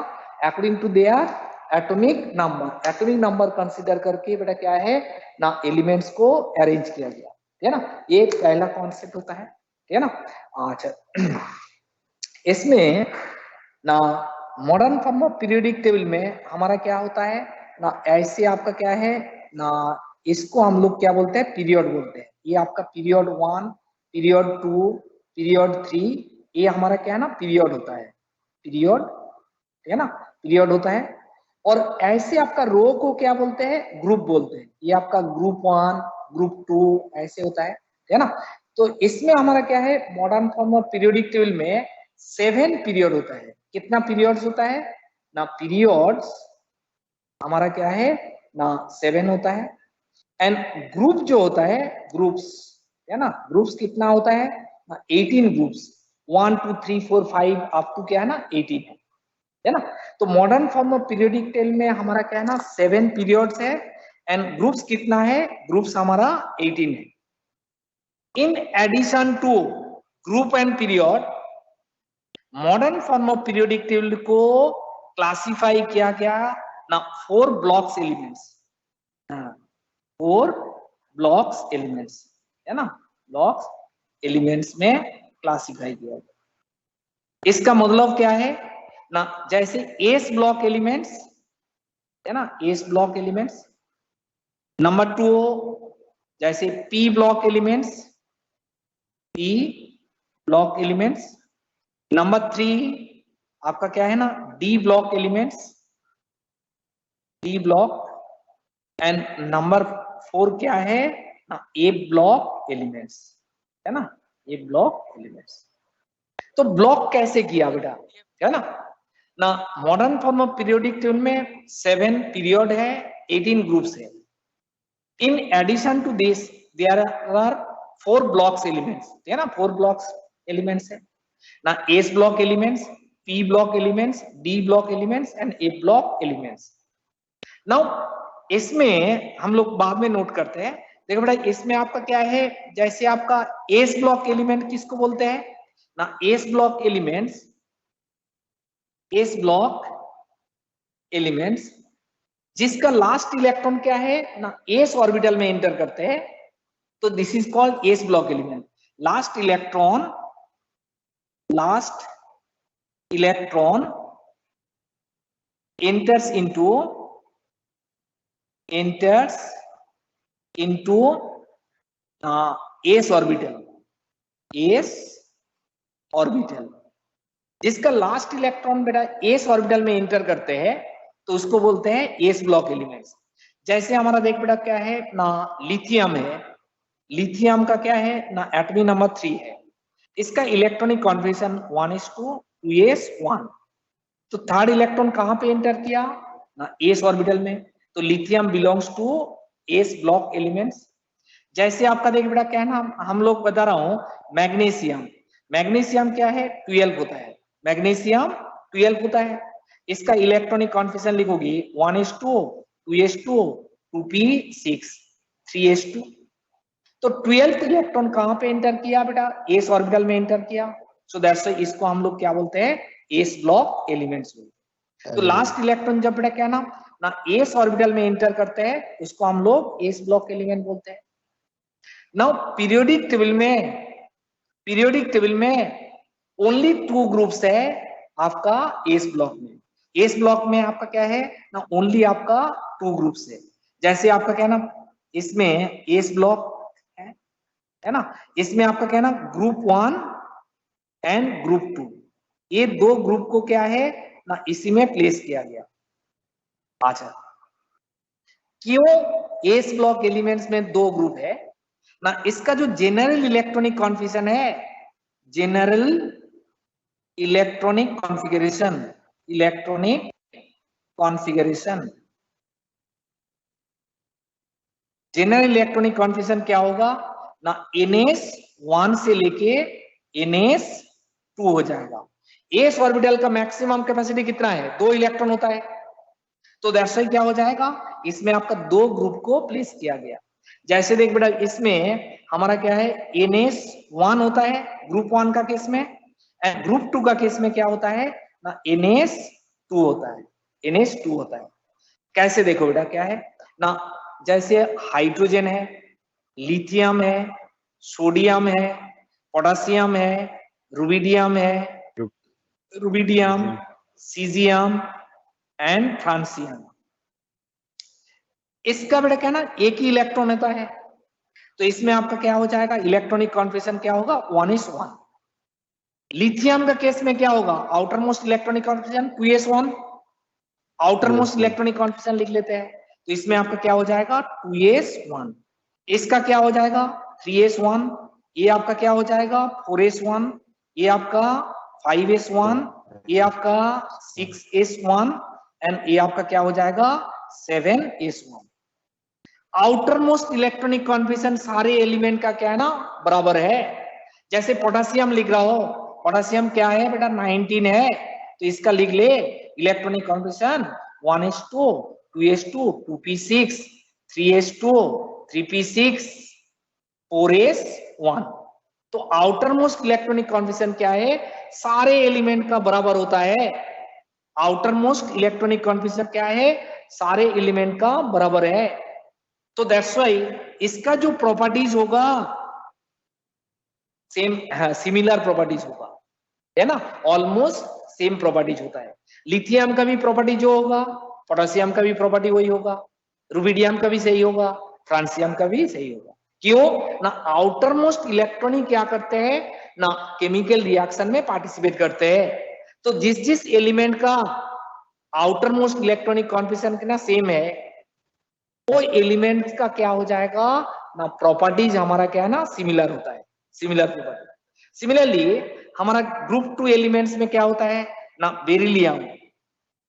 according to their atomic number. Atomic number consider करके बेटा क्या है ना, एलिमेंट्स को अरेंज किया गया, है ना। ये पहला कॉन्सेप्ट होता है ना। अच्छा, इसमें ना modern form of periodic table में हमारा क्या होता है ना, ऐसे आपका क्या है ना, इसको हम लोग क्या बोलते हैं, पीरियड बोलते हैं। ये आपका पीरियड 1, पीरियड 2, पीरियड 3, ये हमारा क्या है ना, पीरियड होता है, पीरियड, है ना, पीरियड होता है। और ऐसे आपका रो को क्या बोलते हैं, ग्रुप बोलते हैं। ये आपका ग्रुप 1, ग्रुप 2 ऐसे होता है ना। तो इसमें हमारा क्या है, modern form of periodic table में 7 पीरियड होता है। कितना पीरियड्स होता है ना, पीरियड्स हमारा क्या है ना, 7 होता है। एंड ग्रुप जो होता है, ग्रुप्स, है ना, ग्रुप्स कितना होता है ना, 18 ग्रुप्स, 1 2 3 4 5 अप टू क्या है ना, 18 है ना। तो modern form of periodic table में हमारा क्या है ना, 7 पीरियड्स है एंड ग्रुप्स कितना है, ग्रुप्स हमारा 18 है। In addition to group and period, modern form of periodic table को क्लासिफाई किया गया ना 4 ब्लॉक्स एलिमेंट्स, 4 ब्लॉक्स एलिमेंट्स, है ना, ब्लॉक्स एलिमेंट्स में क्लासिफाई किया गया। इसका मतलब क्या है ना, जैसे एस ब्लॉक एलिमेंट्स, है ना, एस ब्लॉक एलिमेंट्स। नंबर 2 जैसे P block elements, P block elements. Number 3 आपका क्या है ना, D block elements, D block. And number 4 क्या है ना, ए ब्लॉक एलिमेंट्स, है ना, ए ब्लॉक एलिमेंट्स। तो ब्लॉक कैसे किया बेटा, है ना modern form of periodic table में 7 पीरियड है, 18 ग्रुप्स है। In addition to this there are 4 blocks elements, है ना, 4 ब्लॉक्स एलिमेंट्स है ना, S block elements, P block elements, D block elements and A block elements. Now इसमें हम लोग बाद में नोट करते हैं। देखो बेटा, इसमें आपका क्या है, जैसे आपका एस ब्लॉक एलिमेंट किसको बोलते हैं ना, S block elements, S block elements जिसका लास्ट इलेक्ट्रॉन क्या है ना, एस ऑर्बिटल में एंटर करते हैं, तो this is called S block element. Last electron enters into s orbital, जिसका लास्ट इलेक्ट्रॉन बेटा एस ऑर्बिटल में एंटर करते हैं तो उसको बोलते हैं एस ब्लॉक एलिमेंट्स। जैसे हमारा देख बेटा क्या है ना, लिथियम है, लिथियम का क्या है ना, एटमी नंबर 3 है, इसका इलेक्ट्रॉनिक कॉन्फिगरेशन 1s2 2s1। तो थर्ड इलेक्ट्रॉन कहां पे एंटर किया ना, एस ऑर्बिटल में, तो lithium belongs to S block elements. जैसे आपका देखिए बेटा क्या है ना, हम लोग बता रहा हूं मैग्नीशियम, मैग्नीशियम क्या है 12 होता है, मैग्नीशियम 12 होता है, इसका electronic configuration लिखोगी 1s2 2s2 2p6 3s2। तो 12th इलेक्ट्रॉन कहां पे एंटर किया बेटा, एस ऑर्बिटल में एंटर किया, सो दैट्स इसको हम लोग क्या बोलते हैं, एस ब्लॉक एलिमेंट्स बोलते हैं। तो लास्ट इलेक्ट्रॉन जब बेटा क्या ना एस ऑर्बिटल में एंटर करते हैं उसको हम लोग एस ब्लॉक एलिमेंट बोलते हैं। नाउ पीरियोडिक टेबल में ओनली 2 ग्रुप्स है आपका एस ब्लॉक में। एस ब्लॉक में आपका क्या है ना, ओनली आपका 2 ग्रुप्स है। जैसे आपका क्या है ना, इसमें एस ब्लॉक है ना, इसमें आपका क्या है ना ग्रुप 1 एंड ग्रुप 2, ये 2 ग्रुप को क्या है ना इसी में प्लेस किया गया। अच्छा, क्यों एस ब्लॉक एलिमेंट्स में 2 ग्रुप है ना, इसका जो जनरल इलेक्ट्रॉनिक कॉन्फिगरेशन है, general electronic configuration, electronic configuration, general electronic configuration क्या होगा ना, NS1 से लेके NS2 हो जाएगा। एस ऑर्बिटल का मैक्सिमम कैपेसिटी कितना है, 2 इलेक्ट्रॉन होता है, तो दैट्स क्या हो जाएगा, इसमें आपका 2 ग्रुप को प्लेस किया गया। जैसे देख बेटा इसमें हमारा क्या है NS1 होता है ग्रुप 1 का केस में, एंड ग्रुप 2 का केस में क्या होता है ना NS2 होता है, NS2 होता है। कैसे देखो बेटा क्या है ना, जैसे हाइड्रोजन है, लिथियम है, सोडियम है, पोटेशियम है, रुबिडियम है, रुबिडियम, सीजियम एंड फ्रांसियम। इसका बेटा क्या ना एक ही इलेक्ट्रॉन होता है, तो इसमें आपका क्या हो जाएगा, इलेक्ट्रॉनिक कॉन्फिगरेशन क्या होगा 1s1। लिथियम का केस में क्या होगा, outer most electronic configuration 2s1, outer most electronic configuration लिख लेते हैं, तो इसमें आपका क्या हो जाएगा 2s1। इसका क्या हो जाएगा 3s1, ये आपका क्या हो जाएगा 4s1, ये आपका 5s1, ये आपका 6s1 एंड ये आपका क्या हो जाएगा 7s1। Outer most electronic configuration सारे एलिमेंट का क्या है ना बराबर है। जैसे पोटेशियम लिख रहा हो, पोटेशियम क्या है बेटा 19 है, तो इसका लिख ले electronic configuration 1s2 2s2 2p6 3s2 3p6 4s1। तो आउटर मोस्ट इलेक्ट्रॉनिक कॉन्फिगरेशन क्या है, सारे एलिमेंट का बराबर होता है। आउटर मोस्ट इलेक्ट्रॉनिक कॉन्फिगरेशन क्या है, सारे एलिमेंट का बराबर है। तो दैट्स व्हाई इसका जो प्रॉपर्टीज होगा सेम सिमिलर प्रॉपर्टीज होगा, है ना, ऑलमोस्ट सेम प्रॉपर्टीज होता है। लिथियम का भी प्रॉपर्टी जो होगा, पोटेशियम का भी प्रॉपर्टी वही होगा, रुबिडियम का भी सही होगा, फ्रांसियम का भी सही होगा। क्यों ना, आउटर मोस्ट इलेक्ट्रॉनिक क्या करते हैं ना, केमिकल रिएक्शन में पार्टिसिपेट करते हैं। तो जिस जिस एलिमेंट का आउटर मोस्ट इलेक्ट्रॉनिक कॉन्फिगरेशन कितना सेम है, वो एलिमेंट्स का क्या हो जाएगा ना प्रॉपर्टीज हमारा क्या है ना सिमिलर होता है, सिमिलर प्रॉपर्टी। सिमिलरली हमारा ग्रुप 2 एलिमेंट्स में क्या होता है ना, beryllium,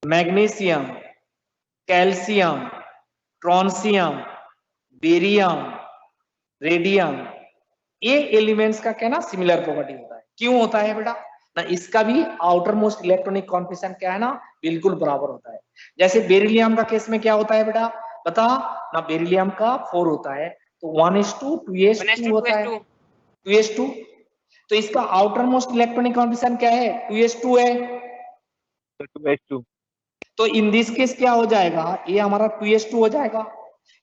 magnesium, calcium, strontium, barium, radium, ये एलिमेंट्स का क्या ना सिमिलर प्रॉपर्टी होता है। क्यों होता है बेटा ना, इसका भी आउटर मोस्ट इलेक्ट्रॉनिक कॉन्फिगरेशन क्या है ना बिल्कुल बराबर होता है। जैसे बेरिलियम का केस में क्या होता है बेटा बता ना, बेरिलियम का 4 होता है, तो 1s2 2s2 होता है, 2s2। तो इसका आउटर मोस्ट इलेक्ट्रॉनिक कॉन्फिगरेशन क्या है 2s2 है, 2s2। तो इन दिस केस क्या हो जाएगा, ये हमारा 2s2 हो जाएगा।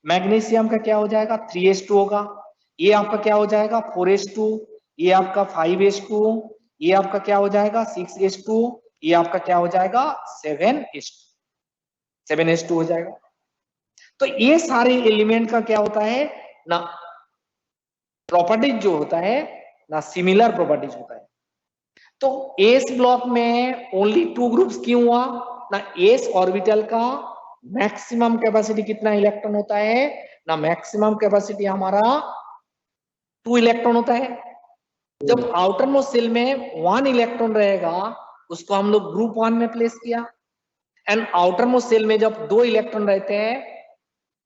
मैग्नीशियम का क्या हो जाएगा 3s2 होगा, ये आपका क्या हो जाएगा 4s2, ये आपका 5s2, ये आपका क्या हो जाएगा 6s2, ये आपका क्या हो जाएगा 7s2 हो जाएगा। तो ये सारे एलिमेंट का क्या होता है ना प्रॉपर्टीज जो होता है ना सिमिलर प्रॉपर्टीज होता है। तो एस ब्लॉक में ओनली 2 ग्रुप्स क्यों हुआ ना? एस ऑर्बिटल का मैक्सिमम कैपेसिटी कितना इलेक्ट्रॉन होता है ना? मैक्सिमम कैपेसिटी हमारा 2 इलेक्ट्रॉन होता है। जब आउटर मोस्ट शेल में 1 इलेक्ट्रॉन रहेगा उसको हम लोग ग्रुप 1 में प्लेस किया, एंड आउटर मोस्ट शेल में जब 2 इलेक्ट्रॉन रहते हैं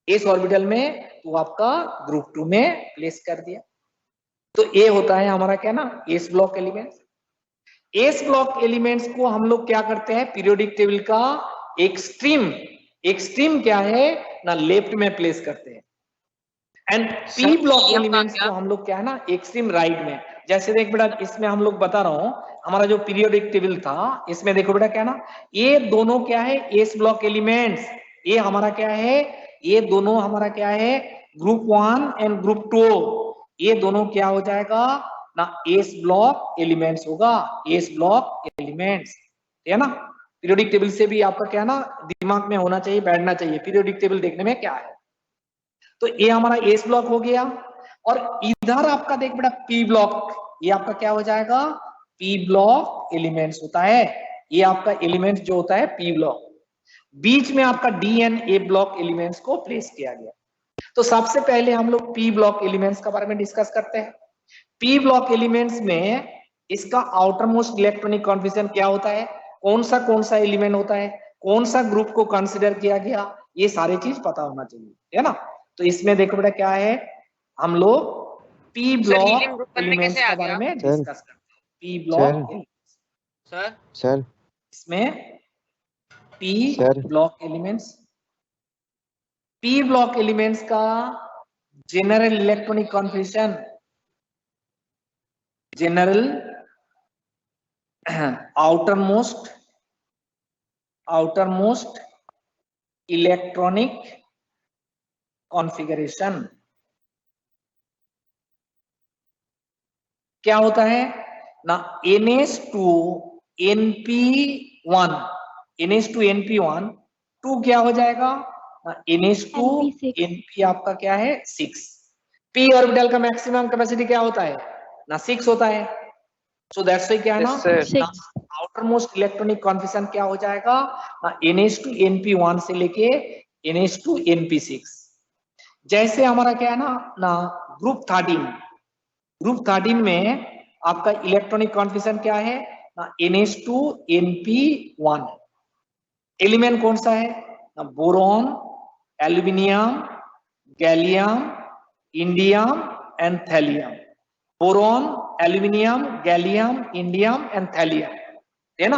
एस ऑर्बिटल में तो आपका ग्रुप 2 में प्लेस कर दिया। तो ये होता है हमारा क्या ना S block elements. S block elements को हम लोग क्या करते हैं? पीरियोडिक टेबल का एक्सट्रीम क्या है ना लेफ्ट में प्लेस करते हैं, एंड पी ब्लॉक एलिमेंट्स को हम लोग क्या है ना एक्सट्रीम राइट में। जैसे देख बेटा इसमें हम लोग बता रहा हूं हमारा जो पीरियोडिक टेबल था इसमें देखो बेटा क्या ना ये दोनों क्या है एस ब्लॉक एलिमेंट्स, ये हमारा क्या है ये दोनों हमारा क्या है ग्रुप 1 एंड ग्रुप 2, ये दोनों क्या हो जाएगा ना एस ब्लॉक एलिमेंट्स होगा, एस ब्लॉक एलिमेंट्स है ना। पीरियोडिक टेबल से भी आपका क्या ना दिमाग में होना चाहिए, बैठना चाहिए पीरियोडिक टेबल देखने में क्या है। तो ये हमारा एस ब्लॉक हो गया, और इधर आपका देख बेटा पी ब्लॉक, ये आपका क्या हो जाएगा पी ब्लॉक एलिमेंट्स होता है, ये आपका एलिमेंट्स जो होता है पी ब्लॉक। बीच में आपका D and A block elements को प्लेस किया गया। तो सबसे पहले हम लोग पी ब्लॉक एलिमेंट्स के बारे में डिस्कस करते हैं। पी ब्लॉक एलिमेंट्स में इसका आउटर मोस्ट इलेक्ट्रॉनिक कॉन्फिगरेशन क्या होता है, कौन सा एलिमेंट होता है, कौन सा ग्रुप को कंसिडर किया गया, ये सारी चीज पता होना चाहिए है ना। तो इसमें देखो बेटा क्या है हम लोग पी ब्लॉक एलिमेंट्स के बारे में डिस्कस करते हैं। पी ब्लॉक सर इसमें P block elements, P block elements का general electronic configuration, general outermost electronic configuration क्या होता है ना NH2NP1, NH2NP1 2 क्या हो जाएगा ना NH2NP आपका क्या है 6। p ऑर्बिटल का मैक्सिमम कैपेसिटी क्या होता है ना 6 होता है। सो दैट्स व्हाई क्या है ना आउटर मोस्ट इलेक्ट्रॉनिक कॉन्फिगरेशन क्या हो जाएगा ना NH2NP1 से लेके NH2NP6। जैसे हमारा क्या है ना ग्रुप 13 में आपका इलेक्ट्रॉनिक कॉन्फिगरेशन क्या है ना NH2NP1। एलिमेंट कौन सा है ना boron, aluminium, gallium, indium and thallium. Boron, aluminium, gallium, indium and thallium है ना।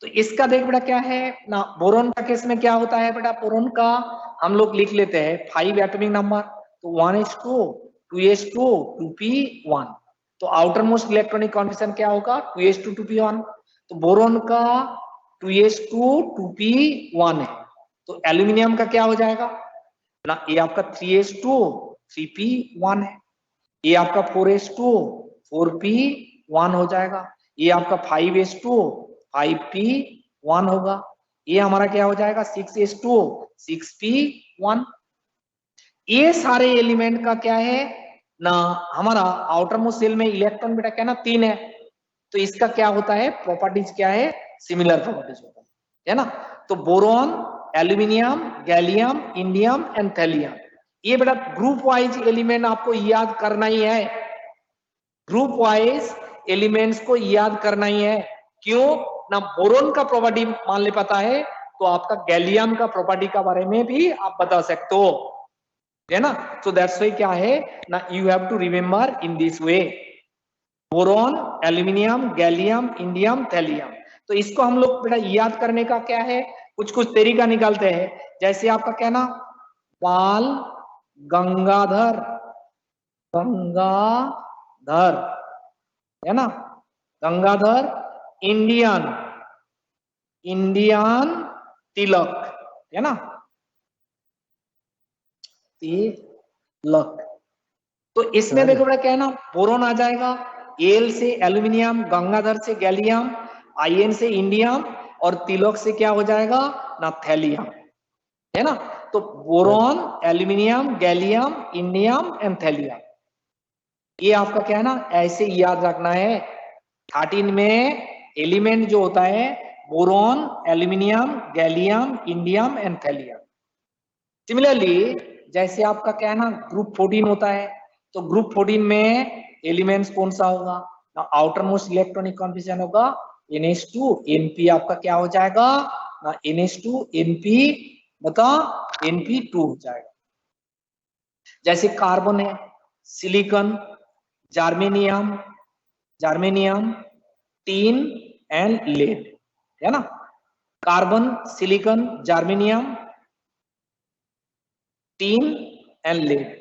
तो इसका देख बेटा क्या है ना बोरॉन का केस में क्या होता है बेटा, बोरॉन का हम लोग लिख लेते हैं 5 एटॉमिक नंबर, तो 1s2 2s2 2p1। तो आउटर मोस्ट इलेक्ट्रॉनिक कॉन्फिगरेशन क्या होगा 2s2 2p1। तो बोरॉन का 2s2 2p1 है। तो एल्यूमिनियम का क्या हो जाएगा ना ये आपका 3s2 3p1 है। ये आपका 4s2 4p1 हो जाएगा। ये आपका 5s2 5p1 होगा। ये हमारा क्या हो जाएगा 6s2 6p1। ये सारे एलिमेंट का क्या है ना हमारा आउटर मोस्ट शेल में इलेक्ट्रॉन बेटा क्या ना 3 है। तो इसका क्या होता है प्रॉपर्टीज क्या है सिमिलर प्रॉपर्टीज होता है ना। तो boron, aluminium, gallium, indium and thallium, ये बेटा ग्रुप वाइज एलिमेंट आपको याद करना ही है, ग्रुप वाइज एलिमेंट्स को याद करना ही है। क्यों ना बोरॉन का प्रॉपर्टी मान ले पता है तो आपका गैलियम का प्रॉपर्टी का बारे में भी आप बता सकते हो है ना। सो दैट्स व्हाई क्या है ना you have to remember in this way boron, aluminium, gallium, indium, thallium. तो इसको हम लोग बेटा याद करने का क्या है कुछ तरीका निकालते हैं। जैसे आपका क्या ना बाल गंगाधर है ना, गंगाधर, इंडियन तिलक है ना, तिलक। तो इसमें देखो बेटा क्या है ना बोरॉन आ जाएगा, एल से एल्यूमिनियम, गंगाधर से गैलियम, आईएन से इंडियम और तिलक से क्या हो जाएगा ना थैलियम है ना। तो boron, aluminium, gallium, indium and thallium, ये आपका क्या है ना ऐसे याद रखना है। 13 में एलिमेंट जो होता है boron, aluminium, gallium, indium and thallium. Similarly जैसे आपका क्या है ना ग्रुप 14 होता है, तो ग्रुप 14 में एलिमेंट्स कौन सा होगा ना, आउटर मोस्ट इलेक्ट्रॉनिक कॉन्फिगरेशन होगा NH2 NP आपका क्या हो जाएगा ना, NH2 NP बता NP2 हो जाएगा। जैसे कार्बन है, silicon, germanium, tin and lead, है ना, carbon, silicon, germanium, tin and lead.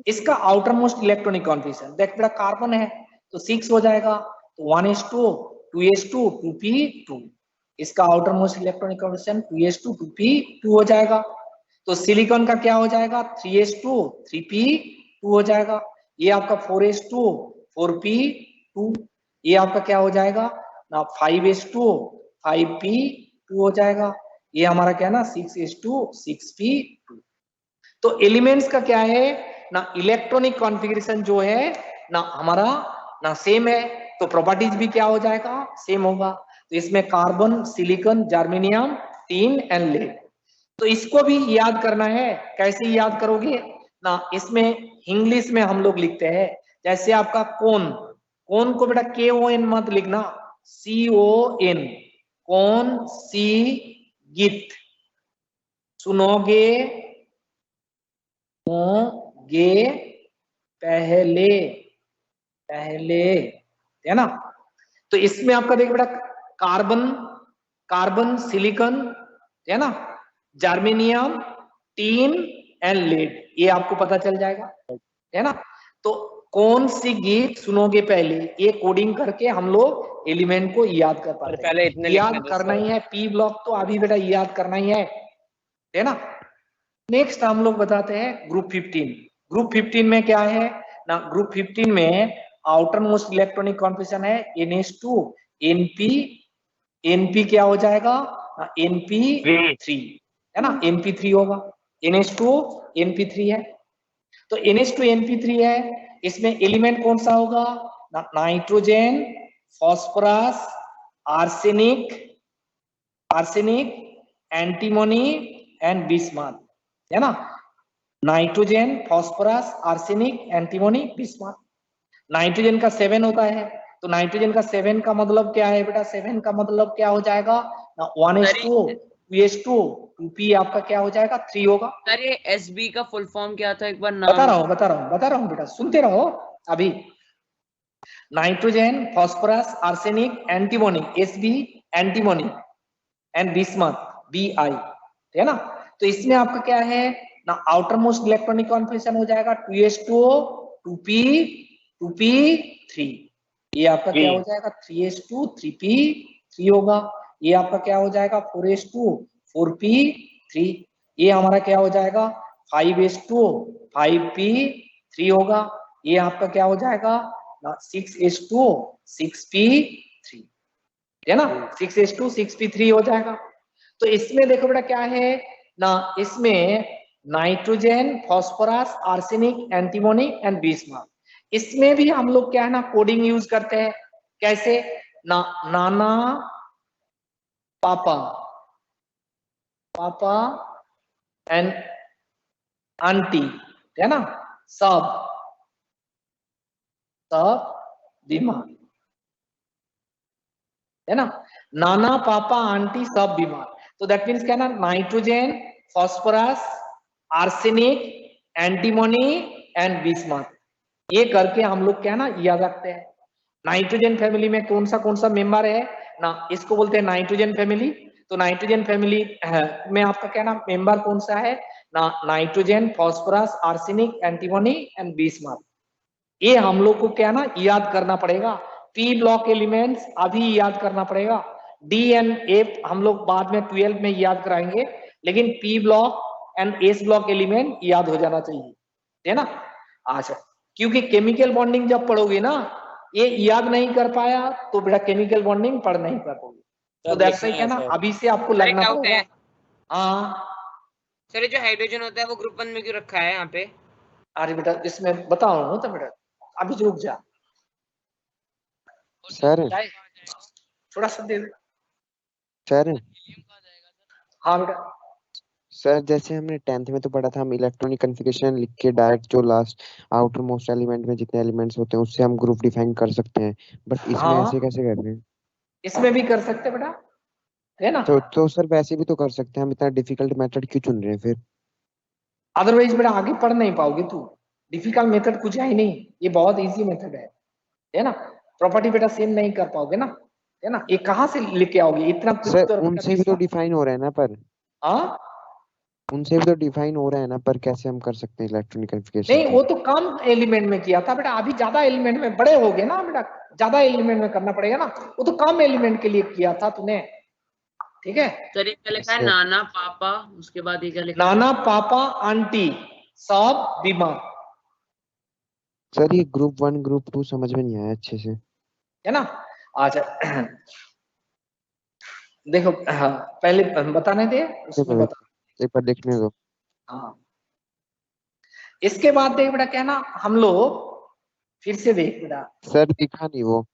इसका आउटर मोस्ट इलेक्ट्रॉनिक कॉन्फिगरेशन देख बेटा, कार्बन है तो 6 हो जाएगा, तो 1s2 2s2 2p2। इसका outermost electronic configuration 2s2 2p2 हो जाएगा। तो सिलिकॉन का क्या हो जाएगा 3s2 3p2 हो जाएगा। ये आपका 4s2 4p2, ये आपका क्या हो जाएगा ना 5s2 5p2 हो जाएगा। ये हमारा क्या है ना 6s2 6p2। तो एलिमेंट्स का क्या है ना इलेक्ट्रॉनिक कॉन्फ़िगरेशन जो है ना हमारा ना सेम है, तो प्रॉपर्टीज भी क्या हो जाएगा सेम होगा। तो इसमें carbon, silicon, germanium, tin and lead. तो इसको भी याद करना है, कैसे याद करोगे ना, इसमें इंग्लिश में हम लोग लिखते हैं। जैसे आपका कोन, कोन को बेटा KON मत लिखना, CON, कौन सी गीत सुनोगे गे पहले, पहले, है ना। तो इसमें आपका देखिए बेटा कार्बन, कार्बन, सिलिकॉन, है ना, जर्मेनियम, टीन एंड लेड, ये आपको पता चल जाएगा, है ना। तो कौन सी गीत सुनोगे पहले, ये कोडिंग करके हम लोग एलिमेंट को याद कर पाते पहले हैं। इतने याद लिखने दो करना सर। ही है, पी ब्लॉक तो अभी बेटा याद करना ही है ना। नेक्स्ट हम लोग बताते हैं ग्रुप 15। ग्रुप 15 में क्या है ना, ग्रुप 15 में आउटर मोस्ट इलेक्ट्रॉनिक कॉन्फिगरेशन है NH2 NP, NP क्या हो जाएगा NP3, है ना, NP3 होगा। NH2 NP3 है, तो NH2 NP3 है। इसमें एलिमेंट कौन सा होगा ना, nitrogen, phosphorus, arsenic, arsenic, antimony and bismuth, है ना। Nitrogen, phosphorus, arsenic, antimony, bismuth. Nitrogen का 7 होता है, तो नाइट्रोजन का 7 का मतलब क्या है बेटा, 7 का मतलब क्या हो जाएगा ना 1s2 2s2 2p आपका क्या हो जाएगा 3 होगा। सर ये SB का फुल फॉर्म क्या था एक बार बता नाम? रहा हूँ बेटा, सुनते रहो अभी। Nitrogen, phosphorus, arsenic, antimony SB, antimony and bismuth Bi, है ना। तो इसमें आपका क्या है ना आउटर मोस्ट इलेक्ट्रॉनिक कॉन्फिगरेशन हो जाएगा 2s2 2p 2p3, ये आपका क्या हो जाएगा 3s2 3p3 होगा। ये आपका क्या हो जाएगा 4s2 4p3, ये हमारा क्या हो जाएगा 5s2 5p3 होगा। ये आपका क्या हो जाएगा ना 6s2 6p3, है ना, 6s2 6p3 हो जाएगा। तो इसमें देखो बेटा क्या है ना, इसमें nitrogen, phosphorus, arsenic, antimony and bismuth, इसमें भी हम लोग क्या है ना कोडिंग यूज करते हैं। कैसे ना, नाना पापा, पापा एंड आंटी, है ना, सब सब बीमार, है ना, नाना पापा आंटी सब बीमार। तो दैट मीन्स क्या ना, nitrogen, phosphorus, arsenic, antimony and bismuth, ये करके हम लोग क्या ना याद रखते हैं। नाइट्रोजन फैमिली में कौन सा मेंबर है ना, इसको बोलते हैं नाइट्रोजन फैमिली। तो नाइट्रोजन फैमिली में आपका क्या ना मेंबर कौन सा है ना, nitrogen, phosphorus, arsenic, antimony and bismuth, ये हम लोग को क्या ना याद करना पड़ेगा। पी ब्लॉक एलिमेंट्स अभी याद करना पड़ेगा, डी एंड एफ हम लोग बाद में 12 में याद कराएंगे, लेकिन P block and S block element याद हो जाना चाहिए, है ना। अच्छा, क्योंकि केमिकल बॉन्डिंग जब पढ़ोगे ना, ये याद नहीं कर पाया तो बेटा केमिकल बॉन्डिंग पढ़ नहीं पाओगे। तो दैट्स व्हाई क्या ना अभी से आपको सर एक लगना डाउट पड़ेगा। है हाँ सर, ये जो हाइड्रोजन होता है वो ग्रुप 1 में क्यों रखा है यहाँ पे? अरे बेटा इसमें बताओ तो बेटा, अभी रुक जा। सर चाहे थोड़ा सा दे दे। सर हाँ बेटा, सर जैसे हमने 10th में तो पढ़ा था, हम इलेक्ट्रॉनिक कॉन्फ़िगरेशन लिख के डायरेक्ट जो लास्ट आउटर मोस्ट एलिमेंट में जितने एलिमेंट्स होते हैं उससे हम ग्रुप डिफाइन कर सकते हैं, बट इसमें हाँ ऐसे कैसे कर रहे हैं? इसमें भी कर सकते बेटा, है ना। तो सर वैसे भी तो कर सकते हैं, हम इतना डिफिकल्ट मेथड क्यों चुन रहे हैं फिर? अदरवाइज बेटा आगे पढ़ नहीं पाओगे तू। डिफिकल्ट मेथड कुछ है ही नहीं, ये बहुत इजी मेथड है ना। प्रॉपर्टी बेटा सेम नहीं कर पाओगे ना, है ना। ये कहाँ से लेके आओगे इतना सर तो बेटा उनसे भी तो डिफाइन हो रहा है ना, पर हाँ उनसे भी तो डिफाइन हो रहा है ना, पर कैसे हम कर सकते हैं इलेक्ट्रॉनिक कॉन्फ़िगरेशन नहीं, से? वो तो कम एलिमेंट में किया था बेटा, अभी ज्यादा एलिमेंट में बड़े हो गए ना बेटा, ज्यादा एलिमेंट में करना पड़ेगा ना। वो तो कम एलिमेंट के लिए किया था तूने, ठीक है। सर ये क्या लिखा है? सर नाना पापा, उसके बाद ये क्या लिखा है? नाना पापा आंटी सब बीमार, सर ये ग्रुप 1 ग्रुप 2 समझ में नहीं आया अच्छे से। है ना। अच्छा देखो, हाँ पहले बताने दे, उसमें बता। एक बार देखने दो। हाँ इसके बाद देख बेटा क्या ना, हम लोग फिर से देख बेटा। सर दिखा नहीं वो।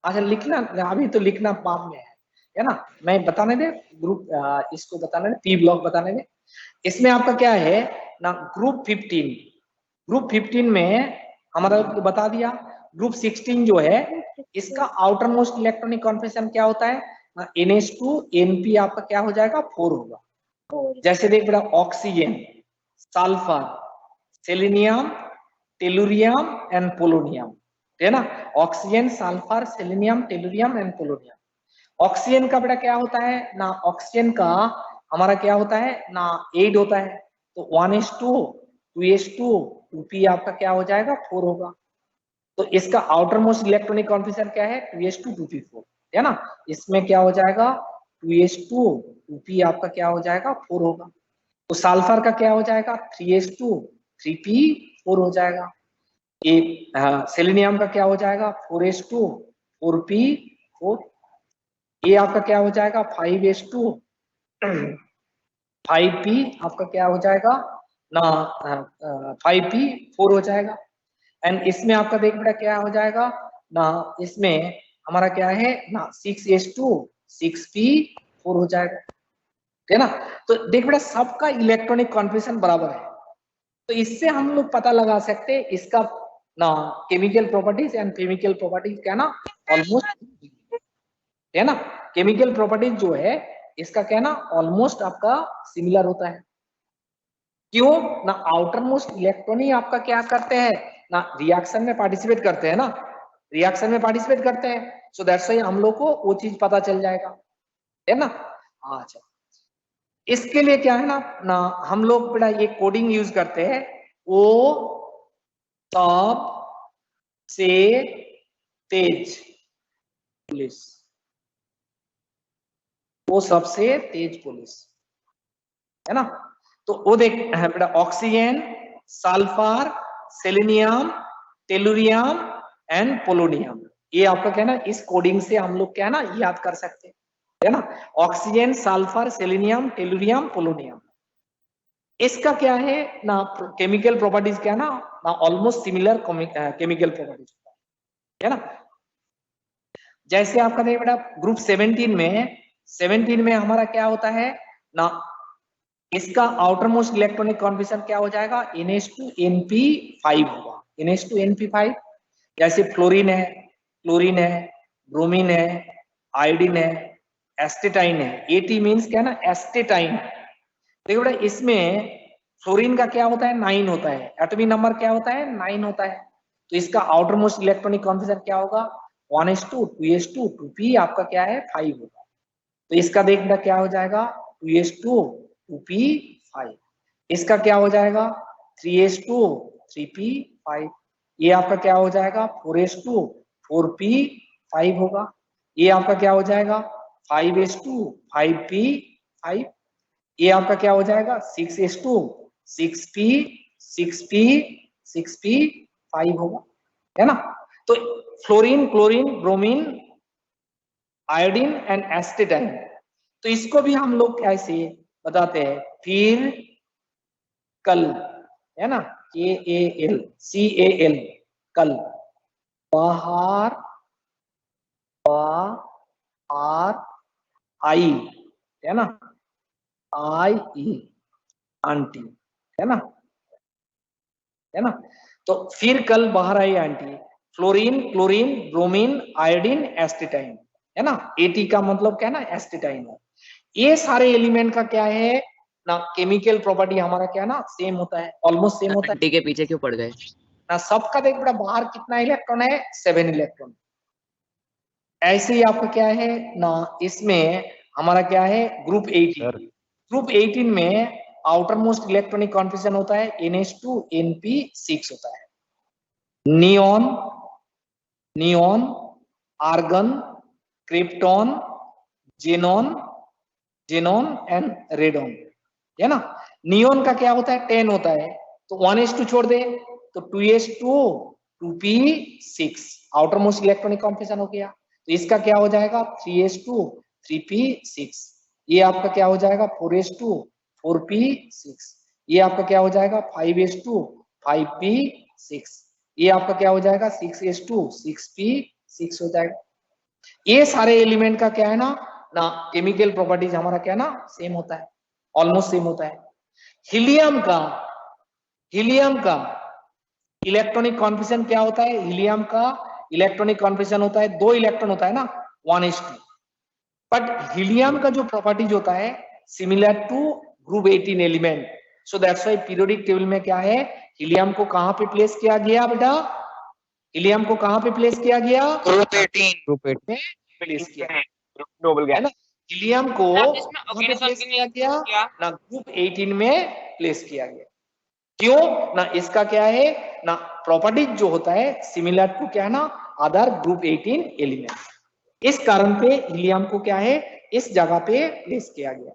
अच्छा लिखना, अभी तो लिखना पाप में है ना। मैं बताने दे ग्रुप, इसको बताने दे, पी ब्लॉक बताने दे। इसमें आपका क्या है ना, ग्रुप 15, ग्रुप 15 में हमारा को बता दिया। ग्रुप 16 जो है इसका आउटर मोस्ट इलेक्ट्रॉनिक कॉन्फिगरेशन क्या होता है ना, NH2 NP आपका क्या हो जाएगा 4 होगा। जैसे देख बेटा oxygen, sulphur, selenium, tellurium and polonium, है ना। Oxygen, sulphur, selenium, tellurium and polonium. Oxygen का बेटा क्या होता है ना, ऑक्सीजन का हमारा क्या होता है ना 8 होता है, तो 1s2 2s2 2p आपका क्या हो जाएगा 4 होगा। तो इसका आउटर मोस्ट इलेक्ट्रॉनिक कॉन्फिगरेशन क्या है 2s2 2p4, है ना। इसमें क्या हो जाएगा 2s2 2p आपका क्या हो जाएगा 4 होगा। तो सल्फर का क्या हो जाएगा 3s2 3p4 हो जाएगा। एक सेलेनियम का क्या हो जाएगा 4s2 4p4। ये आपका क्या हो जाएगा 5s2 5p आपका क्या हो जाएगा ना 5p4 हो जाएगा। एंड इसमें आपका देख बेटा क्या हो जाएगा ना, इसमें हमारा क्या है ना 6s2 6p4 हो जाएगा, है ना। तो देख बेटा सबका इलेक्ट्रॉनिक कॉन्फिगरेशन बराबर है, तो इससे हम लोग पता लगा सकते हैं इसका ना chemical properties and chemical properties क्या ना ऑलमोस्ट, है ना। केमिकल प्रॉपर्टीज जो है इसका क्या ना ऑलमोस्ट आपका सिमिलर होता है। क्यों ना, आउटर मोस्ट इलेक्ट्रॉन ही आपका क्या करते हैं ना, रिएक्शन में पार्टिसिपेट करते हैं ना, रिएक्शन में पार्टिसिपेट करते हैं। सो दैट्स व्हाई हम लोग को वो चीज पता चल जाएगा, है ना। अच्छा इसके लिए क्या है ना हम लोग बेटा ये कोडिंग यूज करते हैं, ओ सब से तेज पुलिस, वो सबसे तेज पुलिस, है ना। तो वो देख बेटा oxygen, sulphur, selenium, tellurium and polonium, ये आपका क्या है ना इस कोडिंग से हम लोग क्या है ना याद कर सकते हैं, है ना। Oxygen, sulphur, selenium, tellurium, polonium, इसका क्या है ना केमिकल प्रॉपर्टीज क्या है ना ऑलमोस्ट सिमिलर केमिकल प्रॉपर्टीज, है ना। जैसे आपका देखिए बेटा ग्रुप 17 में हमारा क्या होता है ना, इसका आउटर मोस्ट इलेक्ट्रॉनिक कॉन्फिगरेशन क्या हो जाएगा NH2 NP5 होगा, NH2 NP5। जैसे फ्लोरीन है, ब्रोमीन है, आयोडीन है, एस्टेटाइन है। AT मींस क्या है ना एस्टेटाइन। देखो बेटा इसमें फ्लोरीन का क्या होता है 9 होता है, एटॉमिक नंबर क्या होता है 9 होता है। तो इसका आउटर मोस्ट इलेक्ट्रॉनिक कॉन्फिगरेशन क्या होगा 1s2 2s2 2p आपका क्या है 5 होगा। तो इसका देख बेटा क्या हो जाएगा 2s2 2p5, इसका क्या हो जाएगा 3s2 3p5, ये आपका क्या हो जाएगा 4s2 4p5 होगा। ये आपका क्या हो जाएगा 5s2 5p5, ये आपका क्या हो जाएगा 6s2 6p5 होगा, है ना। तो fluorine, chlorine, bromine, iodine and astatine, तो इसको भी हम लोग कैसे बताते हैं फिर कल, है ना KAL CAL कल, बाहर आर आई, है ना, आई ई, आंटी, है ना, है ना। तो फिर कल बाहर आई आंटी, fluorine, chlorine, bromine, iodine, astatine, है ना। एटी का मतलब क्या है ना, एस्टेटाइन है। ये सारे एलिमेंट का क्या है ना, केमिकल प्रॉपर्टी हमारा क्या है ना, सेम होता है, ऑलमोस्ट सेम होता है आंटी के पीछे क्यों पड़ गए? ना। सबका देख बेटा बाहर कितना इलेक्ट्रॉन है, 7 इलेक्ट्रॉन। ऐसे ही आपका क्या है ना, इसमें हमारा क्या है, ग्रुप 18। ग्रुप 18 में आउटर मोस्ट इलेक्ट्रॉनिक कॉन्फिगरेशन होता है NH2 NP6 होता है। Neon, neon, argon, krypton, xenon, xenon and radon, है ना। नियॉन का क्या होता है, 10 होता है, तो 1s2 छोड़ दे तो 2s2 2p6 outer most electronic configuration हो गया। तो इसका क्या हो जाएगा, 3s2 3p6, ये आपका क्या हो जाएगा, 4s2 4p6, ये आपका क्या हो जाएगा, 5s2 5p6, ये आपका क्या हो जाएगा, 6s2 6p6 हो जाएगा। ये सारे एलिमेंट का क्या है ना केमिकल प्रॉपर्टीज हमारा क्या है ना, सेम होता है, ऑलमोस्ट सेम होता है। हीलियम का इलेक्ट्रॉनिक कॉन्फिगरेशन क्या होता है, हीलियम का इलेक्ट्रॉनिक कॉन्फिगरेशन होता है, 2 इलेक्ट्रॉन होता है ना, 1s2। बट हीलियम का जो प्रॉपर्टीज होता है similar to group 18 element, so that's why periodic table में क्या है, हीलियम को कहां पे प्लेस किया गया बेटा, हीलियम को कहां पे प्लेस किया गया, ग्रुप 18 में प्लेस किया, नोबल है ना। हीलियम को इसमें कहां पे ऑर्गेनिज्म प्लेस के किया लिए गया क्या? ना, ग्रुप 18 में प्लेस किया गया। क्यों ना, इसका क्या है ना, प्रॉपर्टीज जो होता है सिमिलर टू क्या है ना, अदर ग्रुप 18 एलिमेंट, इस कारण पे हीलियम को क्या है इस जगह पे प्लेस किया गया,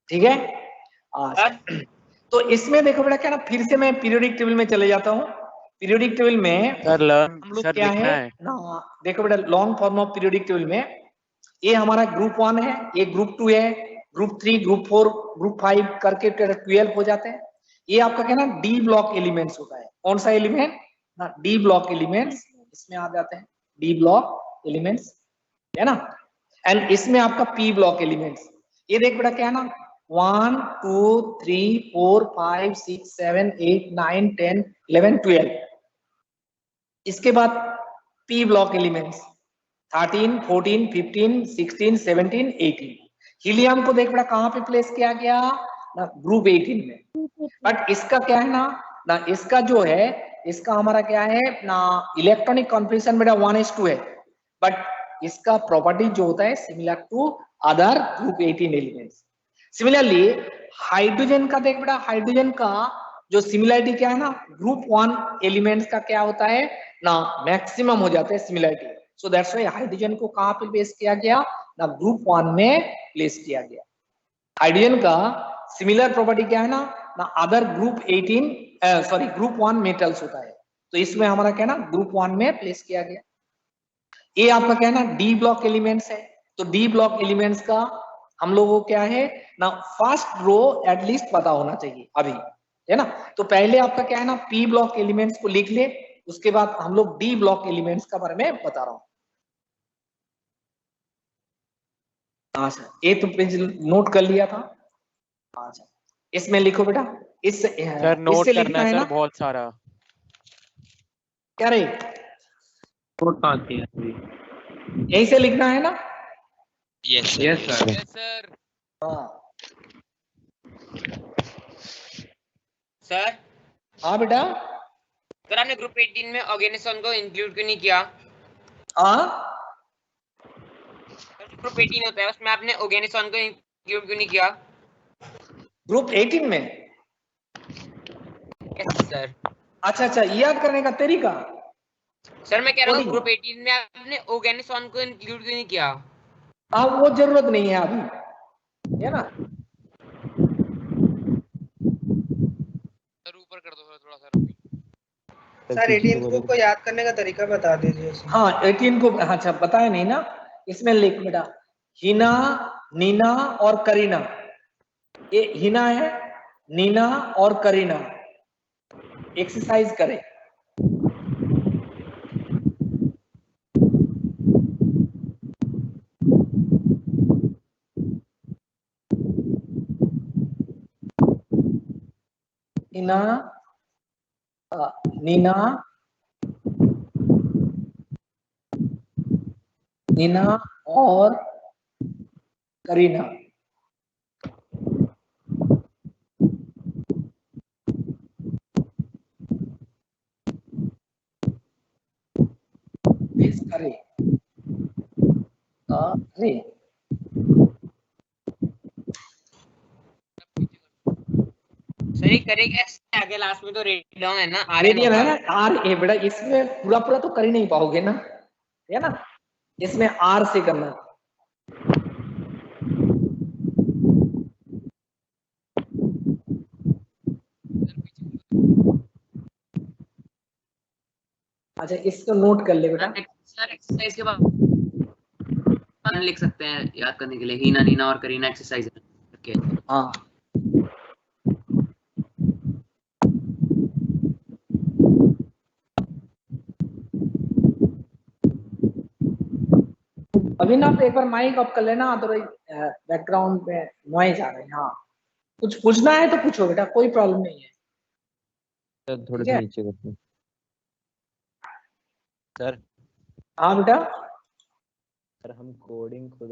ठीक है। तो इसमें देखो बेटा क्या ना, फिर से मैं पीरियोडिक टेबल में चले जाता हूँ। पीरियोडिक टेबल में सर हम लोग सर क्या लिखना है ना, देखो बेटा long form of periodic table में ये हमारा ग्रुप 1 है, ये ग्रुप 2 है, ग्रुप 3, ग्रुप 4, ग्रुप 5 करके 12 हो जाते हैं। ये आपका क्या ना डी ब्लॉक एलिमेंट्स होता है, कौन सा एलिमेंट ना, डी ब्लॉक एलिमेंट्स इसमें आ जाते हैं, डी ब्लॉक एलिमेंट्स, है ना। एंड इसमें आपका पी ब्लॉक एलिमेंट्स, ये देख बेटा क्या है ना, 1 2 3 4 5 6 7 8 9 10 11 12, इसके बाद पी ब्लॉक एलिमेंट्स 13 14 15 16 17 18। हीलियम को देख बेटा कहां पे प्लेस किया गया ना, ग्रुप 18 में। बट इसका क्या है ना इसका जो है, इसका हमारा क्या है ना, इलेक्ट्रॉनिक कॉन्फिगरेशन बेटा 1s2 है, बट इसका प्रॉपर्टी जो होता है similar to other group 18 elements. Similarly hydrogen का देख बेटा, हाइड्रोजन का जो सिमिलरिटी क्या है ना, ग्रुप 1 एलिमेंट्स का क्या होता है ना, मैक्सिमम हो जाते हैं similarity, so that's why hydrogen को कहां पे प्लेस किया गया ना, ग्रुप 1 में प्लेस किया गया। हाइड्रोजन का सिमिलर प्रॉपर्टी क्या है ना other group 18 sorry group 1 metals होता है, तो इसमें हमारा क्या है ना ग्रुप 1 में प्लेस किया गया। ये आपका क्या है ना डी ब्लॉक एलिमेंट्स है, तो डी ब्लॉक एलिमेंट्स का हम लोगों को क्या है ना, फर्स्ट रो एटलीस्ट पता होना चाहिए अभी, है ना। तो पहले आपका क्या है ना, पी ब्लॉक एलिमेंट्स को लिख ले, उसके बाद हम लोग डी ब्लॉक एलिमेंट्स का बारे में बता रहा हूं। अच्छा ये तो पेज नोट कर लिया था। अच्छा इसमें लिखो बेटा, सर नोट इससे करना लिखना है है सर ना, बहुत सारा। क्या रे नोट कहाँ थी अभी? यहीं से लिखना है ना, yes yes sir. Yes sir. हाँ सर हाँ बेटा, सर आपने ग्रुप 18 में ऑर्गेनिज्म को इंक्लूड क्यों नहीं किया? हाँ ग्रुप 18 होता है उसमें आपने ऑर्गेनिज्म को इंक्लूड क्यों नहीं किया? ग्रुप 18 में, यस सर। अच्छा याद करने का तरीका, सर मैं कह रहा हूँ कोडिंग, ग्रुप 18 में आपने ऑर्गेनिज्म को इंक्लूड क्यों नहीं किया? हाँ वो जरूरत नहीं है अभी, है ना। सर ऊपर कर दो सर थोड़ा सा अभी। सर 18 ग्रुप को याद करने का तरीका बता दीजिए। हाँ 18 को अच्छा बताया नहीं ना, इसमें लिख बेटा, हिना, नीना और करीना, ये हिना है, नीना और करीना, एक्सरसाइज करें। नीना, नीना, नीना और करीना। करे करे सर ये करे कैसे आगे लास्ट में तो रेडियन है ना, रेडियन है ना, आर ए बेटा, इसमें पूरा पूरा तो कर ही नहीं पाओगे ना, है ना, इसमें आर से करना। अच्छा इसको नोट कर ले बेटा। सर एक्सरसाइज के बाद लिख सकते हैं याद करने के लिए, हीना, नीना और करीना एक्सरसाइज करके। हाँ अभी ना आप एक बार माइक ऑफ कर लेना, अदरवाइज बैकग्राउंड पे नॉइज आ रहा है। हाँ कुछ पूछना है तो पूछो बेटा, कोई प्रॉब्लम नहीं है। सर थोड़ा ठीक सा है? नीचे करते हैं सर। हाँ बेटा। सर हम कोडिंग खुद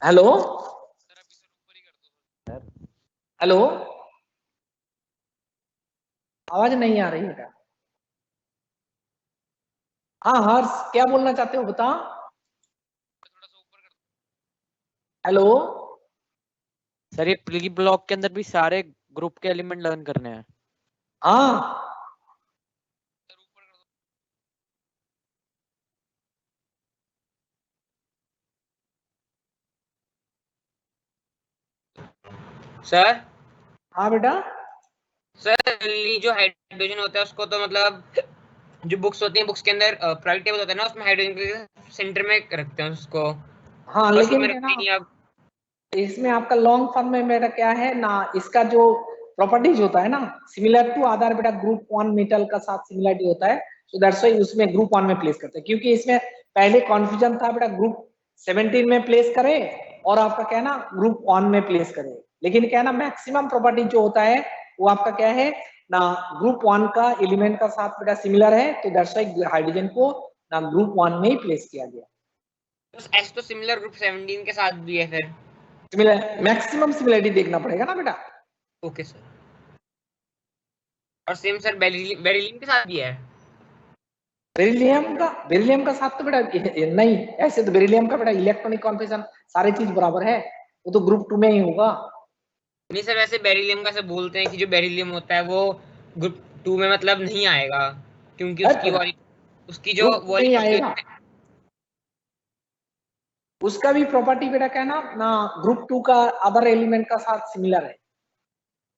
हेलो सर अभी सर ऊपर ही कर दो सर। हेलो, आवाज नहीं आ रही बेटा। हाँ हर्ष, क्या बोलना चाहते हो बता। थोड़ा सा ऊपर कर दो। हेलो सर ये प्री ब्लॉक के अंदर भी सारे ग्रुप के एलिमेंट लर्न करने हैं। हाँ सर ऊपर कर दो। सर हाँ बेटा। सर ये जो हाइड्रोजन होता है उसको तो मतलब जो बुक्स होती हैं, बुक्स के अंदर प्राइवेट टेबल होता है ना, उसमें हाइड्रोजन के सेंटर में रखते हैं उसको। हाँ बस वो लेकिन मेरे क्या को ना, नहीं अब। इसमें आपका लॉन्ग फॉर्म में मेरा क्या है ना, इसका जो प्रॉपर्टीज होता है ना, सिमिलर टू आधार बेटा ग्रुप 1 मेटल का साथ सिमिलरिटी होता है, सो दैट्स व्हाई उसमें ग्रुप 1 में प्लेस करते हैं। क्योंकि इसमें पहले कॉन्फ्यूजन था बेटा ग्रुप 17 में प्लेस करें और आपका क्या है ना ग्रुप 1 में प्लेस करें, लेकिन क्या है ना मैक्सिमम प्रॉपर्टी जो होता है वो आपका क्या है ना, ग्रुप 1 का एलिमेंट का साथ बेटा सिमिलर है, तो दैट्स व्हाई हाइड्रोजन को ना ग्रुप 1 में ही प्लेस किया गया। एस तो सिमिलर ग्रुप 17 के साथ भी है फिर। सिमिलर मैक्सिमम सिमिलरिटी देखना पड़ेगा ना बेटा। Okay sir. और सेम सर बेरिलियम के साथ भी है। बेरिलियम का साथ तो बेटा नहीं, ऐसे तो बेरिलियम का बेटा इलेक्ट्रॉनिक कॉन्फिगरेशन सारी चीज बराबर है, वो तो ग्रुप 2 में ही होगा। नहीं सर, वैसे बेरिलियम का सब बोलते हैं कि जो बेरिलियम होता है वो ग्रुप 2 में मतलब नहीं आएगा, क्योंकि उसकी बेटा उसकी जो ग्रुप 2 में ही वॉल्यूम आएगा, उसका भी प्रॉपर्टी बेटा क्या है ना ग्रुप 2 का अदर एलिमेंट का साथ सिमिलर है,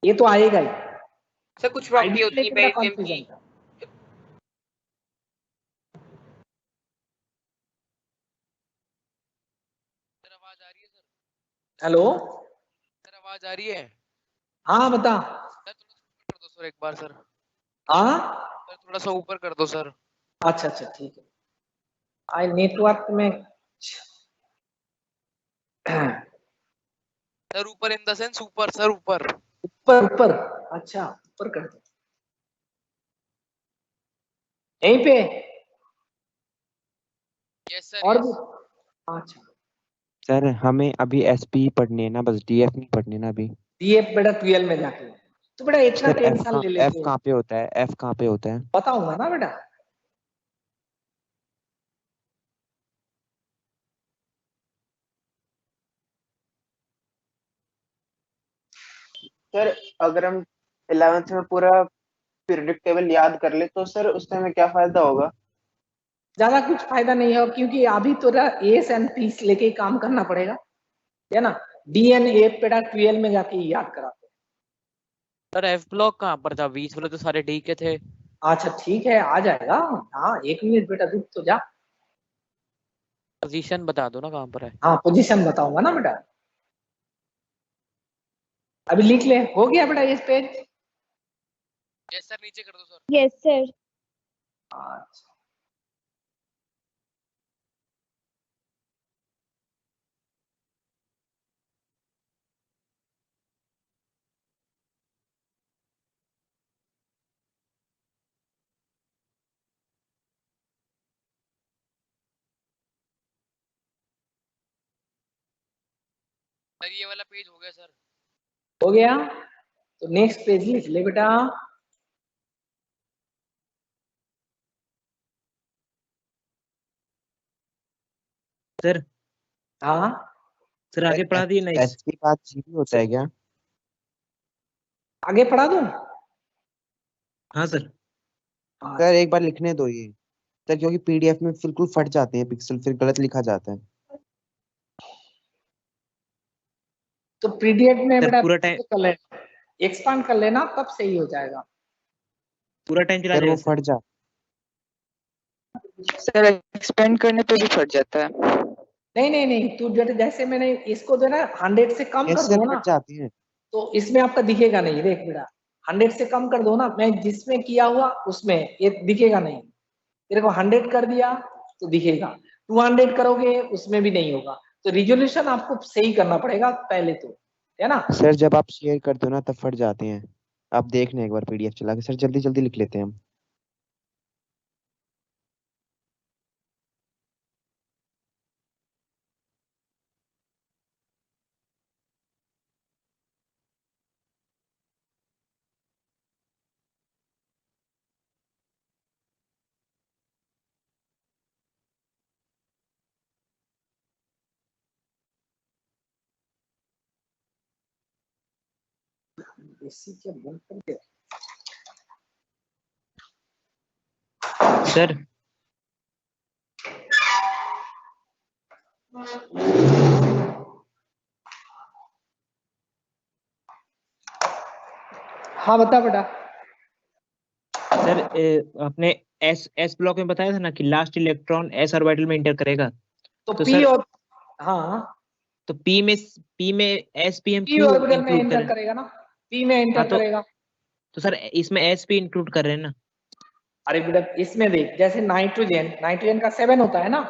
ये तो आएगा ही। सर कुछ प्रॉपर्टी आइडिया होती है लेके बेटा बेरिलियम कंफ्यूजन की। था। सर आवाज आ रही है सर? हेलो सर आवाज आ रही है? हाँ बता। सर थोड़ा सा ऊपर कर दो सर एक बार सर। हाँ सर थोड़ा सा ऊपर कर दो सर। अच्छा अच्छा ठीक है, आई नेटवर्क में सर ऊपर इन द सेंस ऊपर सर ऊपर। ऊपर ऊपर, अच्छा ऊपर कर दो यहीं पे। यस सर और यस। भी अच्छा, सर हमें अभी एसपी पढ़नी है ना, बस डीएफ नहीं पढ़नी ना अभी। डीएफ बेटा 12 में जाके, तो बेटा इतना सर टेंशन ले एफ लेते हो। कहाँ पे होता है, एफ कहाँ पे होता है? बताऊंगा ना बेटा। सर अगर हम 11th में पूरा पीरियडिक टेबल याद कर ले तो सर उससे हमें क्या फायदा होगा? ज्यादा कुछ फायदा नहीं है, क्योंकि अभी तो एस एंड पीस लेके ही काम करना पड़ेगा, है ना। डी एन एफ बेटा 12 में जाके ही याद कराते सर एफ ब्लॉक कहाँ पर था? 20 वाले तो सारे डी के थे। हैं। अच्छा ठीक है आ जाएगा। हाँ 1 मिनट बेटा रुक तो जा। पोजीशन बता दो ना कहाँ पर है। हाँ पोजीशन बताऊंगा ना बेटा, अभी लिख ले, हो गया बेटा इस पेज। यस सर नीचे कर दो सर। Yes sir. अच्छा सर ये वाला पेज हो गया सर। हो गया, तो नेक्स्ट पेज लिख ले बेटा। सर हाँ सर आगे पढ़ा दिए ना एच के बाद जीरो होता है क्या? आगे पढ़ा दूं? हाँ सर। सर एक बार लिखने दो ये सर, क्योंकि पीडीएफ में बिल्कुल फट जाते हैं पिक्सल, फिर गलत लिखा जाता है। तो पीडीएफ में सर बेटा पूरा टाइम कर ले, एक्सपांड कर लेना, तब सही हो जाएगा। पूरा टाइम चला सर वो जाएगा सर। फट जा सर एक्सपेंड करने पे भी फट जाता है। नहीं नहीं नहीं, तू जैसे मैंने इसको जो है 100 से कम कर कैसे दो ना, फट जाती है? तो इसमें आपका दिखेगा नहीं। देख बेटा, 100 से कम कर दो ना, मैं जिसमें किया हुआ उसमें ये दिखेगा नहीं। तेरे को 100 कर दिया तो दिखेगा, 200 करोगे उसमें भी नहीं होगा। तो रिजोल्यूशन आपको सही करना पड़ेगा पहले तो, है ना। सर जब आप शेयर करते हो ना तब फट जाते हैं। आप देखना एक बार पीडीएफ चला के। सर जल्दी जल्दी लिख लेते हैं हम। इसी के बंद कर दे। सर हाँ बता बेटा। सर आपने एस ब्लॉक में बताया था ना कि लास्ट इलेक्ट्रॉन एस ऑर्बिटल में इंटर करेगा। तो तो पी सर और हाँ, तो पी में एस पी हम पी क्यों ऑर्बिटल में इंक्लूड एंटर करें? करेगा ना, पी में हाँ एंटर करेगा। तो सर इसमें एस पी इंक्लूड कर रहे हैं ना। अरे बेटा इसमें देख, जैसे नाइट्रोजन का 7 होता है ना,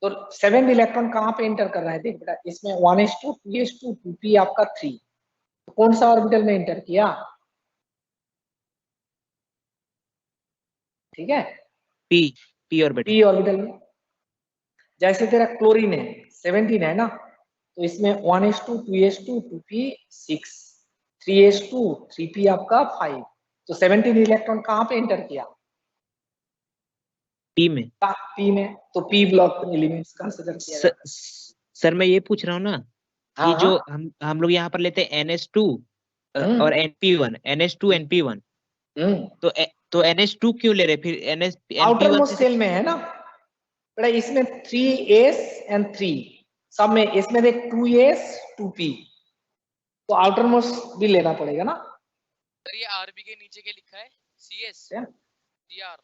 तो 7 इलेक्ट्रॉन कहाँ पे एंटर कर रहा है? देख बेटा, इसमें 1s2 2s2 2p आपका 3, तो कौन सा ऑर्बिटल में एंटर किया? ठीक है, P P orbital. P orbital में। जैसे तेरा क्लोरीन है 17 है ना, तो इसमें 1s2 2s2 2p 6, 3s2 3p आपका 5, तो 17 इलेक्ट्रॉन कहाँ पे एंटर किया? पी में। पी में, तो पी ब्लॉक एलिमेंट्स कंसीडर किया जाता है। सर मैं ये पूछ रहा हूँ ना कि हाँ, जो हम लोग यहाँ पर लेते हैं NH2 और NP1 NH2 NP1, तो NH2 क्यों ले रहे फिर आउटर NP1 मोस्ट सेल में है ना बेटा, इसमें 3s एंड 3 सब में, इसमें देख 2s 2p, तो आउटर मोस्ट भी लेना पड़ेगा ना। सर ये आरबी के नीचे क्या लिखा है? CS CR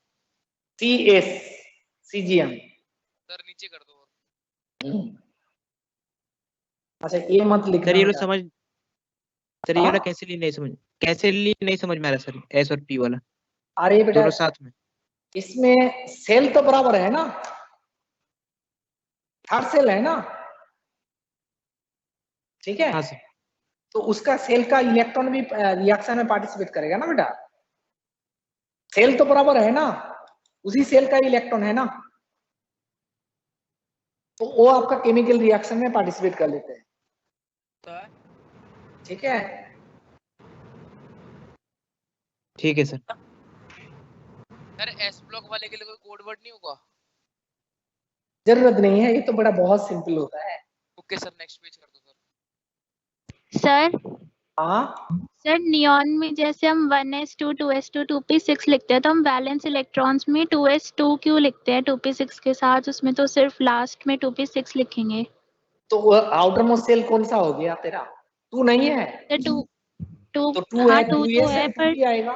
cs cgm। Sir नीचे कर दो और। अच्छा ये मत लिखना सर ये लोग बेटा। समझ सर ये वाला कैसे लिए नहीं समझ में आ रहा सर, एस और पी वाला अरे बेटा दोनों साथ में। इसमें सेल तो बराबर है ना, थर्ड सेल है ना, ठीक है। हाँ सर। तो उसका सेल का इलेक्ट्रॉन भी रिएक्शन में पार्टिसिपेट करेगा ना बेटा। सेल तो बराबर है ना, उसी सेल का इलेक्ट्रॉन है ना, तो वो आपका केमिकल रिएक्शन में पार्टिसिपेट कर लेते हैं। ठीक है, ठीक है सर। सर एस ब्लॉक वाले के लिए कोई कोड वर्ड नहीं होगा? जरूरत नहीं है, ये तो बड़ा बहुत सिंपल होता है। ओके सर, नेक्स्ट पेज कर दो सर। सर हाँ सर नियॉन में जैसे हम 1s2 2s2 2p6 लिखते हैं, तो हम वैलेंस इलेक्ट्रॉन्स में 2s2 क्यों लिखते हैं 2p6 के साथ? उसमें तो सिर्फ लास्ट में 2p6 लिखेंगे। तो आउटर मोस्ट सेल कौन सा हो गया तेरा? 2 नहीं है तो 2 तो 2 हाँ है, 2 तो 2s है एंड पर 2p आएगा,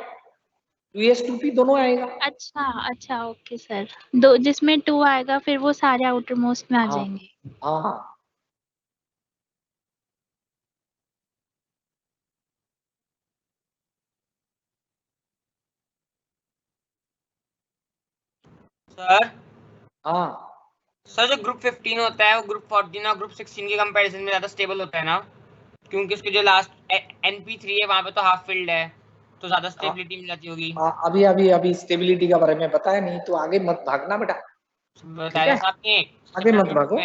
2s 2p दोनों आएगा। अच्छा ओके सर, दो जिसमें 2 आएगा फिर वो सारे आउटर मोस्ट में आ हाँ जाएंगे। हाँ सर हाँ सर जो ग्रुप 15 होता है वो ग्रुप 14 और ग्रुप 16 के कंपैरिजन में ज्यादा स्टेबल होता है ना, क्योंकि उसके जो लास्ट NP3 है वहां पे तो हाफ फिल्ड है, तो ज्यादा स्टेबिलिटी मिल जाती होगी। अभी स्टेबिलिटी का बारे में बताया नहीं, तो आगे मत भागना बेटा, ठीक है, साथ में आगे मत भागो।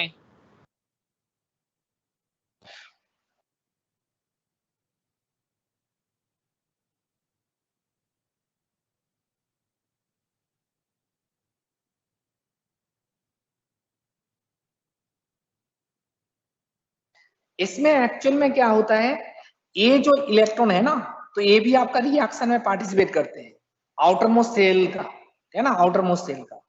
इसमें एक्चुअल में क्या होता है, ये जो इलेक्ट्रॉन है ना, तो ये भी आपका रिएक्शन में पार्टिसिपेट करते हैं, आउटर मोस्ट सेल का, है ना, आउटर मोस्ट सेल का।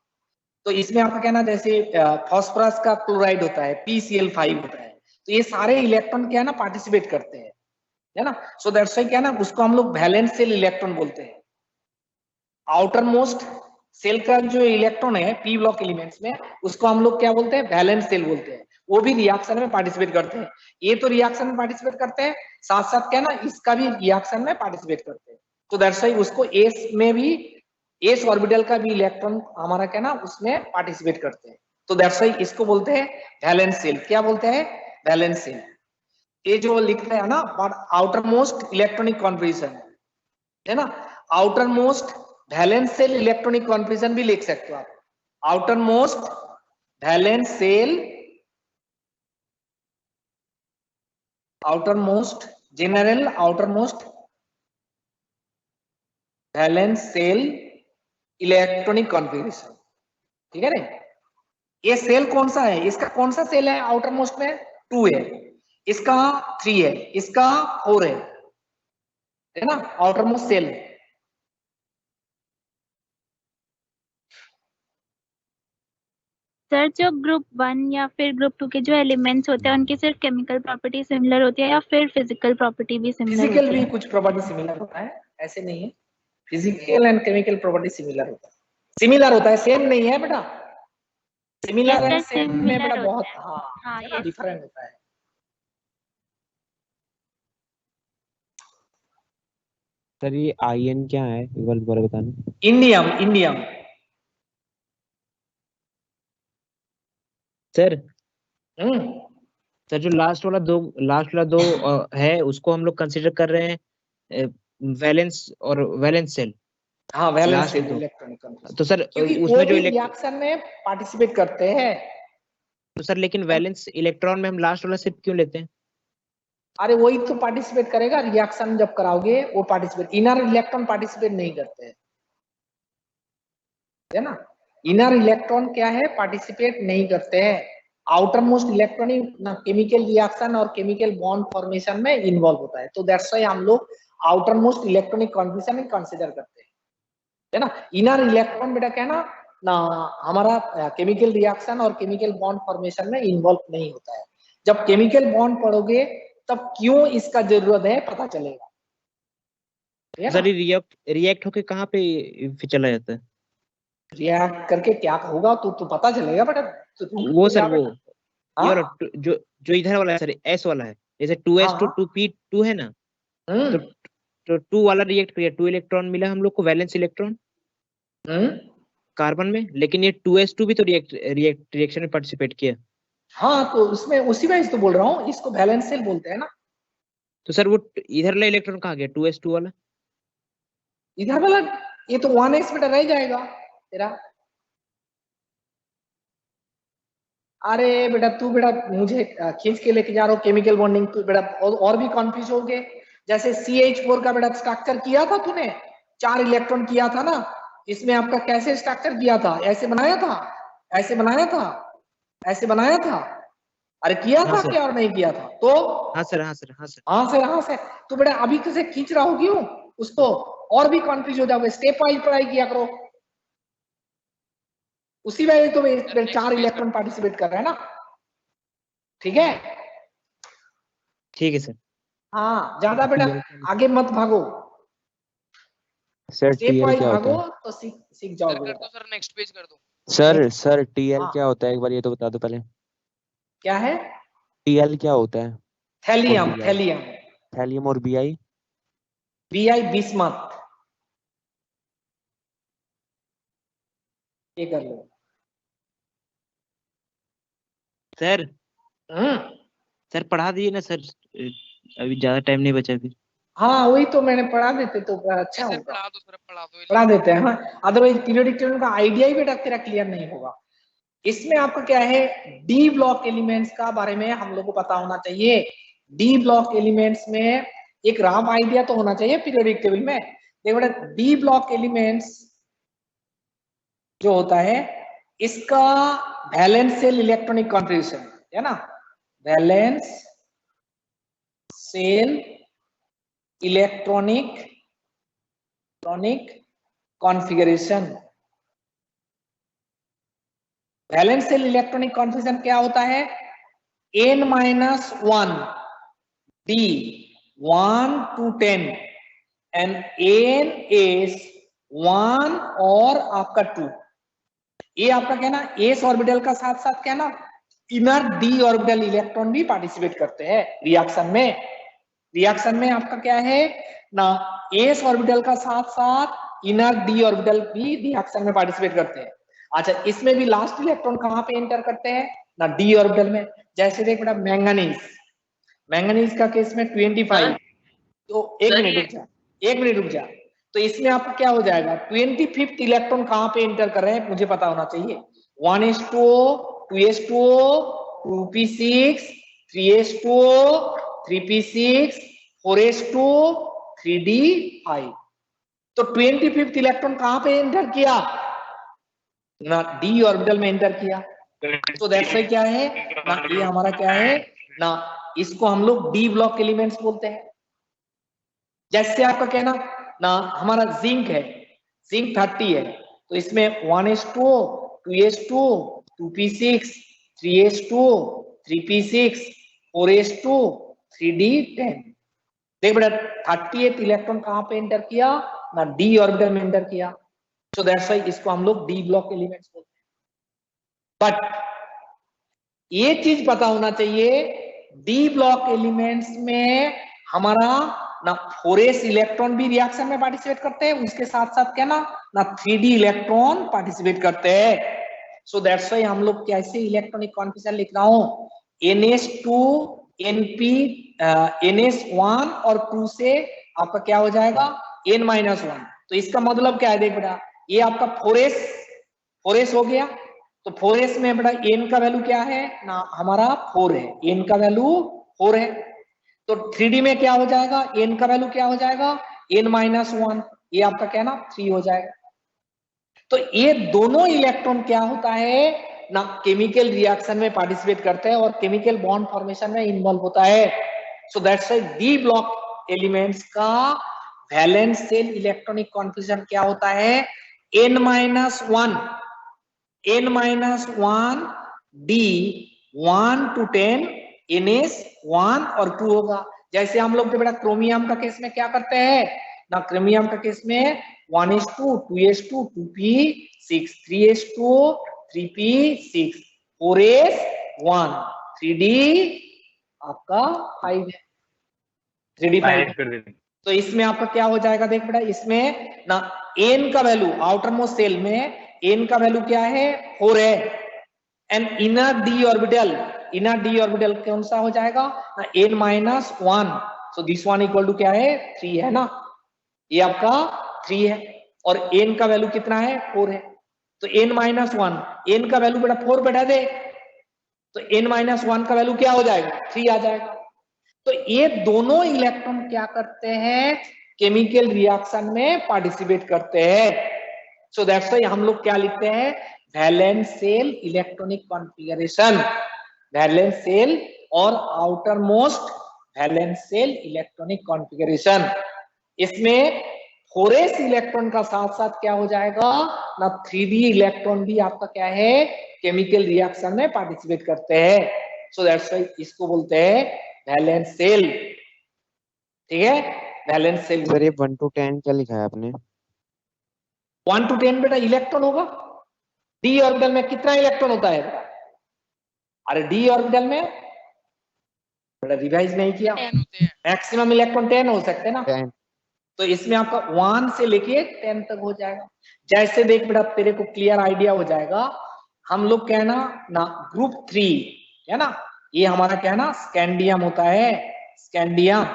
तो इसमें आपका कहना जैसे फास्फोरस का क्लोराइड होता है, PCl5 होता है, तो ये सारे इलेक्ट्रॉन क्या है ना पार्टिसिपेट करते हैं, है ना। सो दैट्स व्हाई क्या है ना, उसको हम लोग वैलेंस सेल इलेक्ट्रॉन बोलते हैं। आउटर मोस्ट सेल का जो इलेक्ट्रॉन है पी ब्लॉक एलिमेंट्स में, उसको हम लोग क्या बोलते हैं, वैलेंस सेल बोलते हैं। वो भी रिएक्शन में पार्टिसिपेट करते हैं। ये तो रिएक्शन में पार्टिसिपेट करते हैं, साथ साथ क्या है ना, इसका भी रिएक्शन में पार्टिसिपेट करते हैं। तो दैट्स व्हाई उसको एस में भी, एस ऑर्बिटल का भी इलेक्ट्रॉन हमारा क्या ना उसमें पार्टिसिपेट करते हैं। तो दैट्स व्हाई इसको बोलते हैं वैलेंस सेल। क्या बोलते हैं, वैलेंस सेल। ये जो लिखते हैं ना, आउटर मोस्ट इलेक्ट्रॉनिक कॉन्फिगरेशन, है ना, outer most valence shell electronic configuration भी लिख सकते हो आप। Outer most valence cell, outer most general outer most valence shell electronic configuration, ठीक है ना। ये सेल कौन सा है, इसका कौन सा सेल है आउटर मोस्ट में, 2 है, इसका 3 है, इसका 4 है ना, आउटर मोस्ट सेल है। सर जो ग्रुप 1 या फिर ग्रुप 2 के जो एलिमेंट्स होते हैं उनकी सिर्फ केमिकल प्रॉपर्टी सिमिलर होती है या फिर फिजिकल प्रॉपर्टी भी सिमिलर फिजिकल होती भी है? कुछ प्रॉपर्टी सिमिलर होता है, ऐसे नहीं है, physical and chemical property similar होता है, सिमिलर होता है, सेम नहीं है बेटा। सिमिलर एंड सेम में बेटा बहुत, हाँ, है ना, डिफरेंट होता है। सर ये आयन क्या है, एक बार दोबारा बताना। Indium, indium. सर सर जो लास्ट वाला दो है उसको हम लोग कंसीडर कर रहे हैं वैलेंस और वैलेंस सेल। हाँ, वैलेंस लास्ट सेल दो। इलेक्ट्रॉनिक कॉन्फिगरेशन, तो सर क्योंकि वो उसमें जो भी रिएक्शन में पार्टिसिपेट करते हैं। तो सर लेकिन वैलेंस इलेक्ट्रॉन में हम लास्ट वाला सिर्फ क्यों लेते हैं? अरे वही तो पार्टिसिपेट करेगा रिएक्शन जब कराओगे, वो पार्टिसिपेट, इनर इलेक्ट्रॉन पार्टिसिपेट नहीं करते हैं, है ना। इनर इलेक्ट्रॉन क्या है, पार्टिसिपेट नहीं करते हैं। आउटर मोस्ट इलेक्ट्रॉन ही ना केमिकल रिएक्शन और केमिकल बॉन्ड फॉर्मेशन में इन्वॉल्व होता है। तो दैट्स व्हाई हम लोग outer most electronic configuration consider करते हैं, है ना। इनर इलेक्ट्रॉन बेटा क्या है ना हमारा केमिकल रिएक्शन और केमिकल बॉन्ड फॉर्मेशन में इन्वॉल्व नहीं होता है। जब केमिकल बॉन्ड पढ़ोगे तब क्यों इसका जरूरत है पता चलेगा, सर ये रिएक्ट होके कहाँ पे फिर चला जाता है? रिएक्ट करके क्या होगा तो पता चलेगा बेटा। वो सर वो ये वाला हाँ? जो जो इधर वाला है सर, एस वाला है, जैसे 2s हाँ, टू 2p2 है ना, तो 2 वाला रिएक्ट किया, 2 इलेक्ट्रॉन मिला हम लोग को, वैलेंस इलेक्ट्रॉन कार्बन में, लेकिन ये 2s2 भी तो रिएक्शन में पार्टिसिपेट किया। हाँ, तो उसमें उसी वजह तो बोल रहा हूँ, इसको वैलेंस सेल बोलते हैं ना। तो सर वो इधर वाला इलेक्ट्रॉन कहाँ गया, 2s2 वाला? इधर वाला ये तो 1s बेटा रह जाएगा तेरा। अरे बेटा तू बेटा मुझे खींच के लेके जा रहा हो केमिकल बॉन्डिंग, तू बेटा और भी कंफ्यूज हो गए। जैसे CH4 का बेटा स्ट्रक्चर किया था तूने, 4 इलेक्ट्रॉन किया था ना, इसमें आपका कैसे स्ट्रक्चर किया था, ऐसे बनाया था, ऐसे बनाया था, ऐसे बनाया था, अरे किया था क्या और नहीं किया था? तो हाँ सर, हाँ सर, हाँ सर, हाँ से हाँ से तो बेटा अभी कैसे खींच रहा हो, क्यों उसको, और भी कंफ्यूज हो जाओगे। स्टेप वाइज पढ़ाई किया करो, उसी वजह तो 4 इलेक्ट्रॉन पार्टिसिपेट कर रहे हैं ना, ठीक है। ठीक है सर। हाँ, ज्यादा बेटा आगे मत भागो, सर स्टेप टीएल वाइज क्या होता भागो है? तो सीख जाओगे। सर नेक्स्ट पेज कर दो। सर टीएल हाँ। क्या होता है, एक बार ये तो बता दो पहले। क्या है? टीएल क्या होता है? Thallium, BI? थैलियम, थैलियम और बीआई? BI बिस्मथ, ये कर लो। सर सर पढ़ा दिए ना सर, अभी ज्यादा टाइम नहीं बचा अभी। हाँ वही तो मैंने पढ़ा देते तो अच्छा सर होगा, पढ़ा दो पढ़ा देते हैं। हाँ, अदरवाइज पीरियोडिक टेबल का आइडिया ही बेटा तेरा क्लियर नहीं होगा। इसमें आपका क्या है, डी ब्लॉक एलिमेंट्स का बारे में हम लोग को पता होना चाहिए। डी ब्लॉक एलिमेंट्स में एक रफ आइडिया तो होना चाहिए पीरियोडिक टेबल में। देखो बेटा डी ब्लॉक एलिमेंट्स जो होता है इसका वैलेंस सेल इलेक्ट्रॉनिक कॉन्फिगरेशन, है ना, valence shell electronic configuration. Valence shell electronic configuration क्या होता है? n-1 d 1 to 10 and n is 1 और आपका 2। ये आपका क्या ना एस ऑर्बिटल का साथ साथ क्या ना इनर डी ऑर्बिटल इलेक्ट्रॉन भी पार्टिसिपेट करते हैं रिएक्शन में। रिएक्शन में आपका क्या है ना एस ऑर्बिटल का साथ साथ इनर डी ऑर्बिटल भी रिएक्शन में पार्टिसिपेट करते हैं। अच्छा, इसमें भी लास्ट इलेक्ट्रॉन कहाँ पे एंटर करते हैं ना डी ऑर्बिटल में। जैसे देख बेटा मैंगनीज का केस में 25। तो एक मिनट रुक जा। तो इसमें आपका क्या हो जाएगा 25th इलेक्ट्रॉन कहाँ पे एंटर कर रहे हैं मुझे पता होना चाहिए। 1s2o 2s2o 2p6 3s2o 3p6 4s2o 3d5। तो 25th इलेक्ट्रॉन कहाँ पे एंटर किया ना डी ऑर्बिटल में एंटर किया। तो दैट्स व्हाई क्या है ना ये हमारा क्या है ना इसको हम लोग डी ब्लॉक एलिमेंट्स बोलते हैं। जैसे आपका कहना ना हमारा जिंक है, जिंक 30 है तो इसमें 1s2o 2s2o 2p6 3s2o 3p6 4s2o 3d10। देख बेटा 38 इलेक्ट्रॉन कहाँ पे एंटर किया ना डी ऑर्बिटल में एंटर किया। सो दैट्स व्हाई इसको हम लोग डी ब्लॉक एलिमेंट्स बोलते हैं। बट ये चीज पता होना चाहिए डी ब्लॉक एलिमेंट्स में हमारा ना 4s इलेक्ट्रॉन भी रिएक्शन में पार्टिसिपेट करते हैं, उसके साथ साथ क्या ना 3d इलेक्ट्रॉन पार्टिसिपेट करते हैं। सो दैट्स व्हाई हम लोग कैसे इलेक्ट्रॉनिक कॉन्फिगरेशन लिख रहा हूं ns2 np ns1 और 2 से आपका क्या हो जाएगा n-1। तो इसका मतलब क्या है देख बेटा ये आपका 4s हो गया। तो 4s में बेटा n का वैल्यू क्या है ना हमारा 4 है, n का वैल्यू 4 है। तो 3d में क्या हो जाएगा n का वैल्यू क्या हो जाएगा n-1, ये आपका क्या ना 3 हो जाएगा। तो ये दोनों इलेक्ट्रॉन क्या होता है ना केमिकल रिएक्शन में पार्टिसिपेट करते हैं और केमिकल बॉन्ड फॉर्मेशन में इन्वॉल्व होता है। So that's why D block elements का वैलेंस सेल इलेक्ट्रॉनिक कॉन्फिगरेशन क्या होता है n-1 d 1 to 10 ns1 और 2 होगा। जैसे हम लोग बेटा क्रोमियम का केस में क्या करते हैं ना क्रोमियम का केस में 1s2 2s2 2p6 3s2 3p6 4s1 3d आपका 5 है 3d5। तो इसमें आपका क्या हो जाएगा देख बेटा इसमें ना n का वैल्यू आउटर मोस्ट सेल में n का वैल्यू क्या है 4 है एंड इनर डी ऑर्बिटल कौन सा हो जाएगा ना n-1। So this one equal to क्या है 3 है ना, ये आपका 3 है और n का वैल्यू कितना है 4 है। तो n-1 n का वैल्यू बेटा 4 बैठा दे तो n-1 का वैल्यू क्या हो जाएगा 3 आ जाएगा। तो ये दोनों इलेक्ट्रॉन क्या करते हैं केमिकल रिएक्शन में पार्टिसिपेट करते हैं। सो दैट्स व्हाई हम लोग क्या लिखते हैं valence shell electronic configuration, valence shell और outermost valence shell electronic configuration. इसमें 4s इलेक्ट्रॉन का साथ साथ क्या हो जाएगा ना 3d इलेक्ट्रॉन भी आपका क्या है केमिकल रिएक्शन में पार्टिसिपेट करते हैं। सो दैट्स व्हाई इसको बोलते हैं वैलेंस सेल। ठीक है वैलेंस सेल। सर ये 1 to 10 क्या लिखा है आपने 1 to 10 बेटा इलेक्ट्रॉन होगा। डी ऑर्बिटल में कितना इलेक्ट्रॉन होता है बेटा अरे डी ऑर्बिटल में बेटा रिवाइज नहीं किया मैक्सिमम इलेक्ट्रॉन 10 हो सकते हैं ना 10। तो इसमें आपका 1 से लेके 10 तक हो जाएगा। जैसे देख बेटा तेरे को क्लियर आइडिया हो जाएगा हम लोग कहना ना ग्रुप 3 है ना ये हमारा क्या है ना स्कैंडियम होता है स्कैंडियम।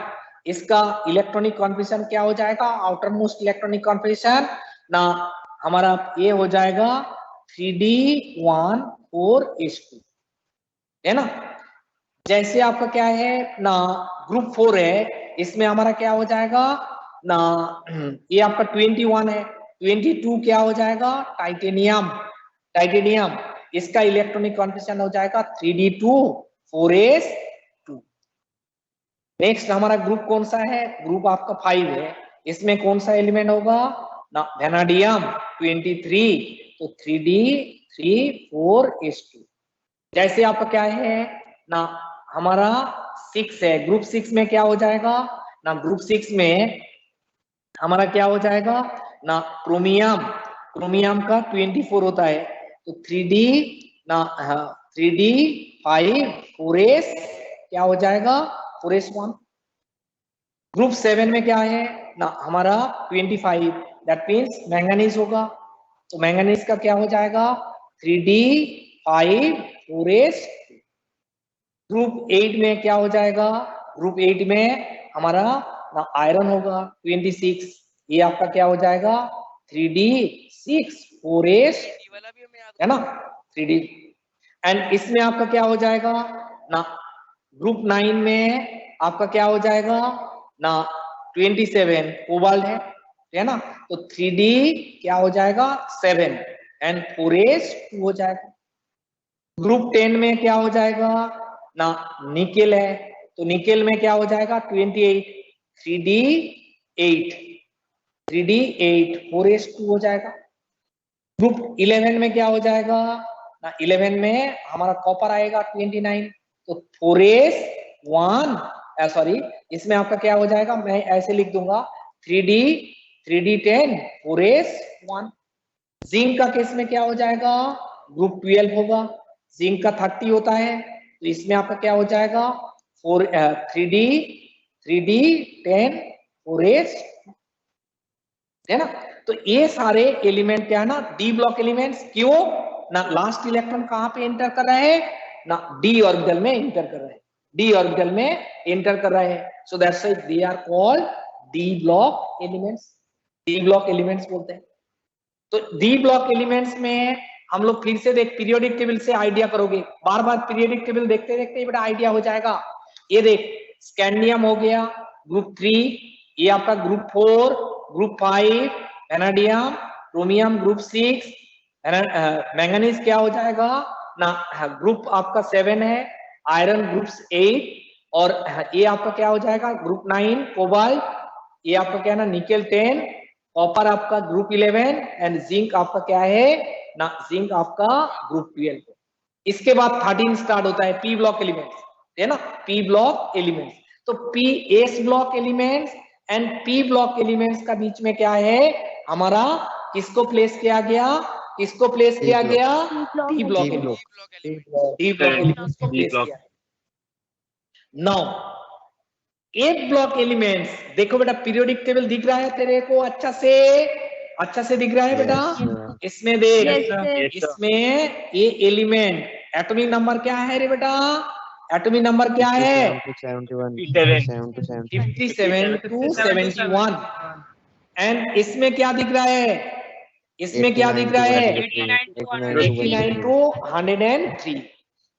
इसका इलेक्ट्रॉनिक कॉन्फिगरेशन क्या हो जाएगा आउटर मोस्ट इलेक्ट्रॉनिक कॉन्फिगरेशन ना हमारा ये हो जाएगा 3d1 4s2 है ना। जैसे आपका क्या है ना ग्रुप 4 है इसमें हमारा क्या हो जाएगा ना ये आपका 21 है 22 क्या हो जाएगा टाइटेनियम इसका इलेक्ट्रॉनिक कॉन्फिगरेशन हो जाएगा 3d2 4s2 नेक्स्ट हमारा ग्रुप कौन सा है, ग्रुप आपका 5 है, इसमें कौन सा एलिमेंट होगा ना, वेनाडियम 23, तो 3d3 4s2। जैसे आपका क्या है ना, हमारा 6 है, ग्रुप 6 में क्या हो जाएगा ना, ग्रुप 6 में हमारा क्या हो जाएगा ना, क्रोमियम का 24 होता है, तो 3d ना 3d5 4s क्या हो जाएगा 4s1। ग्रुप 7 में क्या है ना, हमारा 25, दैट मीन्स मैंगनीज होगा, तो मैंगनीज का क्या हो जाएगा 3d5 4s। ग्रुप 8 में क्या हो जाएगा, ग्रुप 8 में हमारा ना आयरन होगा 26, ये आपका क्या हो जाएगा 3d6 4s, है ना 3d। एंड इसमें आपका क्या हो जाएगा ना, ग्रुप 9 में आपका क्या हो जाएगा ना 27 कोबाल्ट है ना, तो 3d क्या हो जाएगा 7 एंड 4s 2 हो जाएगा। ग्रुप 10 में क्या हो जाएगा ना, निकेल है, तो निकेल में क्या हो जाएगा 28, 3d8 4s2 हो जाएगा। ग्रुप 11 में क्या हो जाएगा ना, 11 में हमारा कॉपर आएगा 29, तो 4s1 सॉरी, इसमें आपका क्या हो जाएगा, मैं ऐसे लिख दूंगा 3d10 4s1। जिंक का केस में क्या हो जाएगा, ग्रुप 12 होगा, जिंक का 30 होता है, तो इसमें आपका क्या हो जाएगा 3d10 4s, है ना। तो ये सारे एलिमेंट क्या है ना, डी ब्लॉक एलिमेंट्स। क्यों ना, लास्ट इलेक्ट्रॉन कहां पे एंटर कर रहा है ना, डी ऑर्बिटल में एंटर कर रहा है, डी ऑर्बिटल में एंटर कर रहा है, so that's why they are called D block elements, D block elements बोलते हैं। तो डी ब्लॉक एलिमेंट्स में हम लोग फिर से देख, पीरियोडिक टेबल से आइडिया करोगे, बार बार पीरियोडिक टेबल देखते देखते ही बड़ा आइडिया हो जाएगा। ये देख, स्कैंडियम हो गया ग्रुप 3, ये आपका group 4, group 5 vanadium, chromium group 6, manganese क्या हो जाएगा ना, ग्रुप आपका 7 है, आयरन ग्रुप 8, और ये आपका क्या हो जाएगा ग्रुप 9 कोबाल्ट, ये आपका क्या है ना निकेल 10, कॉपर आपका ग्रुप 11 एंड जिंक आपका क्या है ना, जिंक आपका ग्रुप 12। इसके बाद 13 स्टार्ट होता है पी ब्लॉक एलिमेंट्स, है ना, पी ब्लॉक एलिमेंट्स। तो P S block elements and P block elements का बीच में क्या है हमारा, किसको प्लेस किया गया, किसको प्लेस किया गया, D block elements, D block elements को प्लेस किया है। नाउ ए ब्लॉक एलिमेंट्स, देखो बेटा पीरियोडिक टेबल दिख रहा है तेरे को अच्छा से दिख रहा है बेटा, इसमें देख, इसमें ये एलिमेंट एटॉमिक नंबर क्या है रे बेटा, एटॉमिक नंबर क्या है 57 to 71, एंड इसमें क्या दिख रहा है, इसमें क्या दिख रहा है 89 to 103।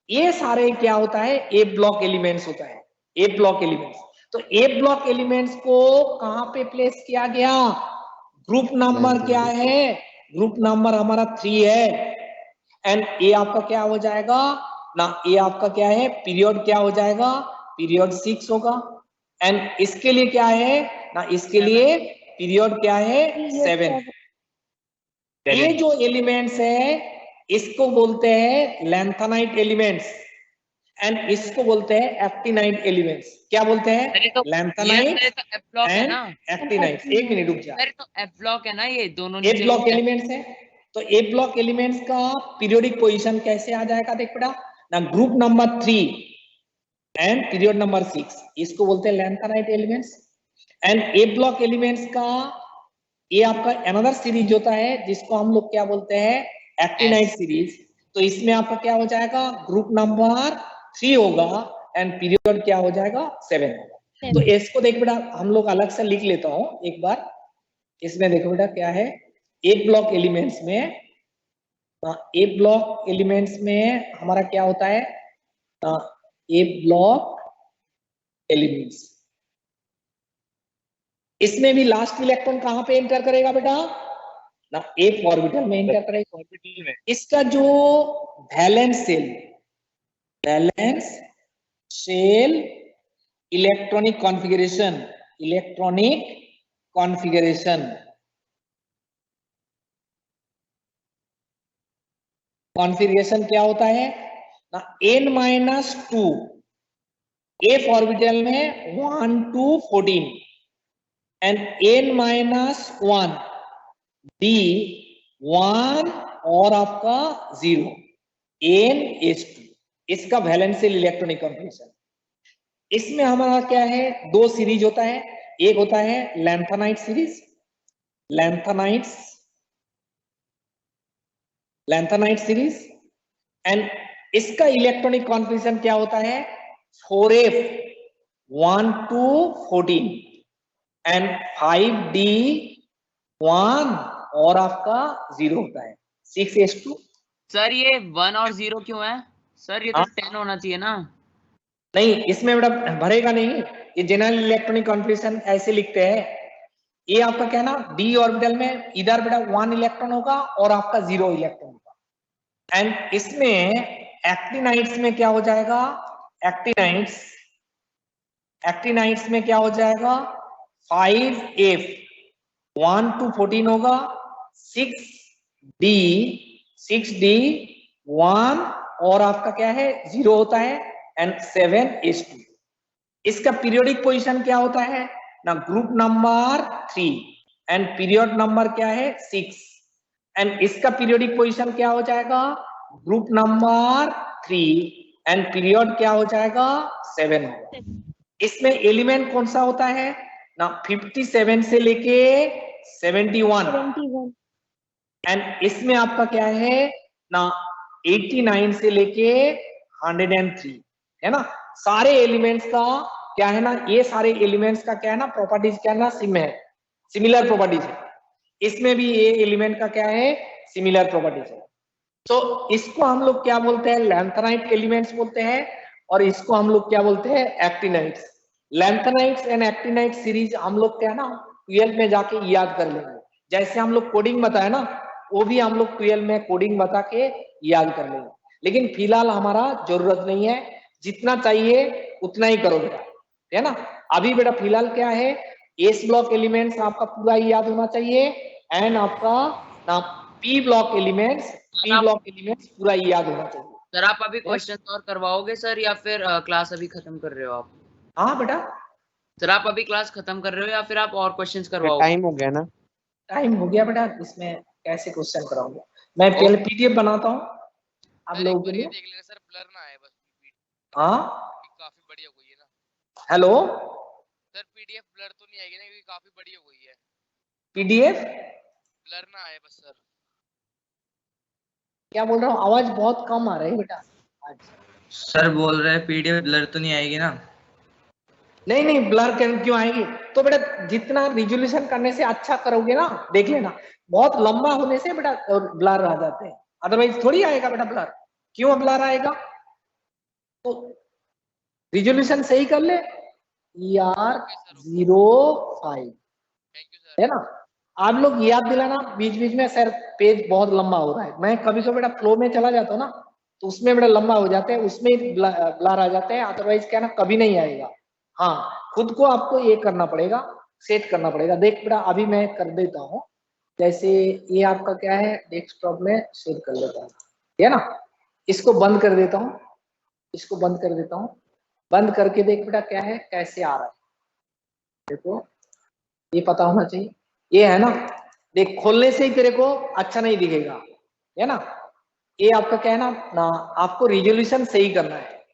ये सारे क्या होता है, ए ब्लॉक एलिमेंट्स होता है, ए ब्लॉक एलिमेंट्स। तो ए ब्लॉक एलिमेंट्स को कहां पे प्लेस किया गया, ग्रुप नंबर क्या है, ग्रुप नंबर हमारा 3 है, एंड ये आपका क्या हो जाएगा ना, ये आपका क्या है पीरियड क्या हो जाएगा, पीरियड 6 होगा, एंड इसके लिए क्या है ना, इसके लिए पीरियड क्या है 7। ये जो एलिमेंट्स है इसको बोलते हैं लैंथेनाइट एलिमेंट्स, एंड इसको बोलते हैं एक्टिनाइट एलिमेंट्स। क्या बोलते हैं, लैंथेनाइट एंड एक्टिनाइट। एक मिनट रुक जा, तो एफ ब्लॉक है ना, ये दोनों ए ब्लॉक एलिमेंट्स है, तो ए ब्लॉक एलिमेंट्स का पीरियोडिक पोजीशन कैसे आ जाएगा, देख बेटा ना, group number 3 and period number 6, इसको बोलते हैं lanthanide elements. And A block elements का ये आपका अनदर सीरीज होता है जिसको हम लोग क्या बोलते हैं, एक्टिनाइट सीरीज। तो इसमें आपका क्या हो जाएगा, ग्रुप नंबर 3 होगा एंड पीरियड क्या हो जाएगा 7 होगा। तो इसको देख बेटा हम लोग अलग से लिख लेता हूं एक बार, इसमें देखो बेटा क्या है, ए ब्लॉक एलिमेंट्स में, ए ब्लॉक एलिमेंट्स में हमारा क्या होता है, ए ब्लॉक एलिमेंट्स, इसमें भी लास्ट इलेक्ट्रॉन कहां पे एंटर करेगा बेटा ना, एक ऑर्बिटल में एंटर करेगा, ऑर्बिटल में। इसका जो valence shell electronic configuration, electronic configuration, configuration क्या होता है ना, n-2 f ऑर्बिटल में 1 to 14 एंड n-1 d 1 और आपका 0 n-2, इसका वैलेंशियल इलेक्ट्रॉनिक कॉन्फ़िगरेशन। इसमें हमारा क्या है, दो सीरीज होता है, एक होता है lanthanide series, lanthanide series, and इसका इलेक्ट्रॉनिक कॉन्फ़िगरेशन क्या होता है, 4f 1 to 14 एंड 5d 1 और आपका 0 होता है 6s2। सर ये 1 और 0 क्यों है सर? ये तो 10 होना चाहिए ना। नहीं, इसमें बेटा भरेगा नहीं, ये जनरल इलेक्ट्रॉनिक कॉन्फ़िगरेशन ऐसे लिखते हैं। ये आपका क्या है ना, डी ऑर्बिटल में इधर बेटा 1 इलेक्ट्रॉन होगा और आपका 0 इलेक्ट्रॉन होगा। एंड इसमें एक्टिनाइट्स में क्या हो जाएगा, एक्टिनाइट्स में क्या हो जाएगा, 5f 1 to 14 होगा, 6d 1 और आपका क्या है 0 होता है, एंड 7s2। इसका पीरियोडिक पोजीशन क्या होता है ना, group number 3 and period number क्या है 6, एंड इसका पीरियोडिक पोजीशन क्या हो जाएगा, ग्रुप नंबर 3 एंड पीरियड क्या हो जाएगा 7 होगा। इसमें एलिमेंट कौन सा होता है ना, 57 से लेके 71 एंड इसमें आपका क्या है ना, 89 से लेके 103 है ना। सारे एलिमेंट्स का क्या है ना, ये सारे एलिमेंट्स का क्या है ना, प्रॉपर्टीज क्या है ना, सिमिलर प्रॉपर्टीज है। इसमें भी ये एलिमेंट का क्या है, सिमिलर प्रॉपर्टीज है। तो इसको हम लोग क्या बोलते हैं, लैंथेनाइट एलिमेंट्स बोलते हैं, और इसको हम लोग क्या बोलते हैं, एक्टिनाइट्स। लैंथेनाइट्स एंड एक्टिनाइट सीरीज हम लोग क्या है ना 12 में जाके याद कर लेंगे। जैसे हम लोग कोडिंग बताए ना, वो भी हम लोग 12 में कोडिंग बता के याद कर लेंगे। लेकिन फिलहाल हमारा जरूरत नहीं है, जितना चाहिए उतना ही करो बेटा, है ना। अभी बेटा फिलहाल क्या है, एस ब्लॉक एलिमेंट्स आपका पूरा याद होना चाहिए, एंड आपका ना पी ब्लॉक एलिमेंट्स पूरा याद होना चाहिए। सर आप अभी क्वेश्चन और करवाओगे सर, या फिर क्लास अभी खत्म कर रहे हो आप? हाँ बेटा, सर आप अभी क्लास खत्म कर रहे हो या फिर आप और क्वेश्चंस करवाओगे? टाइम हो गया ना, टाइम हो गया बेटा, इसमें कैसे क्वेश्चन कराऊंगा मैं, पहले पीडीएफ बनाता हूँ आप लोगों के लिए। देख लेना सर, ब्लर ना आए बस। हाँ काफी बढ़िया हो गई है ना। हेलो सर पीडीएफ ब्लर तो नहीं आएगी ना, क्योंकि काफी बड़ी हो गई है। पीडीएफ ब्लर ना आए बस सर। क्या बोल रहा हूँ, आवाज बहुत कम आ रही है बेटा आज। सर बोल रहे हैं पीडीएफ ब्लर तो नहीं आएगी ना? नहीं ब्लर क्यों आएगी, तो बेटा जितना रिजोल्यूशन करने से अच्छा करोगे ना, देख लेना बहुत लंबा होने से बेटा ब्लर आ जाते हैं, अदरवाइज थोड़ी आएगा बेटा ब्लर। क्यों ब्लर आएगा, तो रिजोल्यूशन सही कर ले, ER05 है ना। आप लोग याद दिलाना बीच बीच में, सर पेज बहुत लंबा हो रहा है, मैं कभी कभी बेटा फ्लो में चला जाता हूँ ना, तो उसमें बेटा लंबा हो जाते हैं, उसमें ब्लर आ जाते हैं, अदरवाइज क्या ना कभी नहीं आएगा। हाँ खुद को आपको ये करना पड़ेगा, सेट करना पड़ेगा। देख बेटा अभी मैं कर देता हूँ, जैसे ये आपका क्या है, डेस्कटॉप में सेव कर लेता हूँ, है ना। इसको बंद कर देता हूँ, इसको बंद कर देता हूँ, बंद करके देख बेटा क्या है, कैसे आ रहा है, देखो ये पता होना चाहिए, ये है ना। देख खोलने से ही तेरे को अच्छा नहीं दिखेगा, है ना। ये आपका क्या है ना आपको रिजोल्यूशन सही करना है,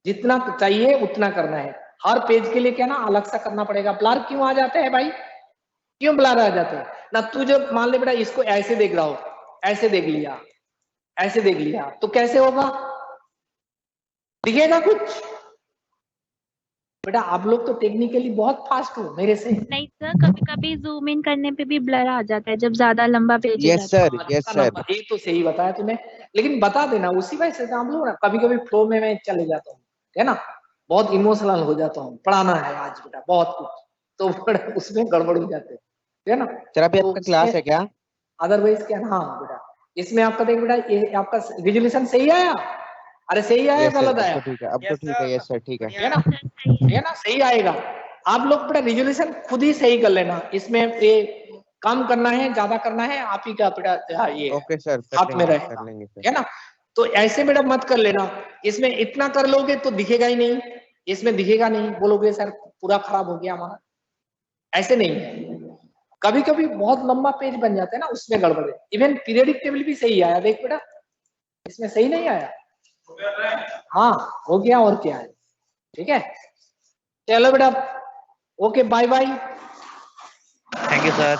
जितना चाहिए उतना करना है। हर पेज के लिए क्या ना अलग सा करना पड़ेगा। ब्लर क्यों आ जाते हैं भाई, क्यों ब्लर आ जाते हैं ना, तू जब मान ले बेटा इसको ऐसे देख रहा हो, ऐसे देख लिया, ऐसे देख लिया, तो कैसे होगा, दिखेगा कुछ बेटा। आप लोग तो टेक्निकली बहुत फास्ट हो मेरे से। नहीं सर, कभी कभी जूम इन करने पे भी ब्लर आ जाता है जब ज्यादा लंबा पेज हो यस जाता है। Sir, yes sir. ये तो सही बताया तूने, लेकिन बता देना उसी वजह से हम लोग ना कभी कभी फ्लो में मैं चले जाता हूँ, है ना, बहुत इमोशनल हो जाता हूँ, पढ़ाना है आज बेटा बहुत कुछ, तो बड़ा उसमें गड़बड़ हो जाते है ना। सर अभी तो आपका क्लास है क्या? अदरवाइज क्या, हाँ बेटा इसमें आपका देख बेटा, ये आपका रिजोल्यूशन सही आया, अरे सही आया यस सर, गलत अब आया? तो ठीक है, अब तो ठीक है, यस सर ठीक है। है ना, है ना, सही आएगा। आप लोग बेटा रिजोल्यूशन खुद ही सही कर लेना, इसमें ये कम करना है ज्यादा करना है आप ही का बेटा ये ओके सर, कर हाथ में लेंगे रहेगा, कर लेंगे सर। है ना। तो ऐसे बेटा मत कर लेना, इसमें इतना कर लोगे तो दिखेगा ही नहीं, इसमें दिखेगा नहीं, बोलोगे सर पूरा खराब हो गया हमारा, ऐसे नहीं है। कभी कभी बहुत लंबा पेज बन जाता है ना, उसमें गड़बड़ है। इवन पीरियडिक टेबल भी सही आया, देख बेटा इसमें सही नहीं आया, हाँ हो गया और क्या है, ठीक है। चलो बेटा, okay bye bye. Thank you sir.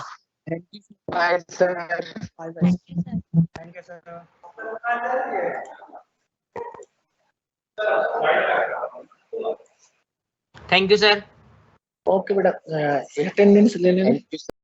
Bye sir. Bye bye. Thank you sir. Thank you sir. Okay बेटा, अटेंडेंस ले लेना।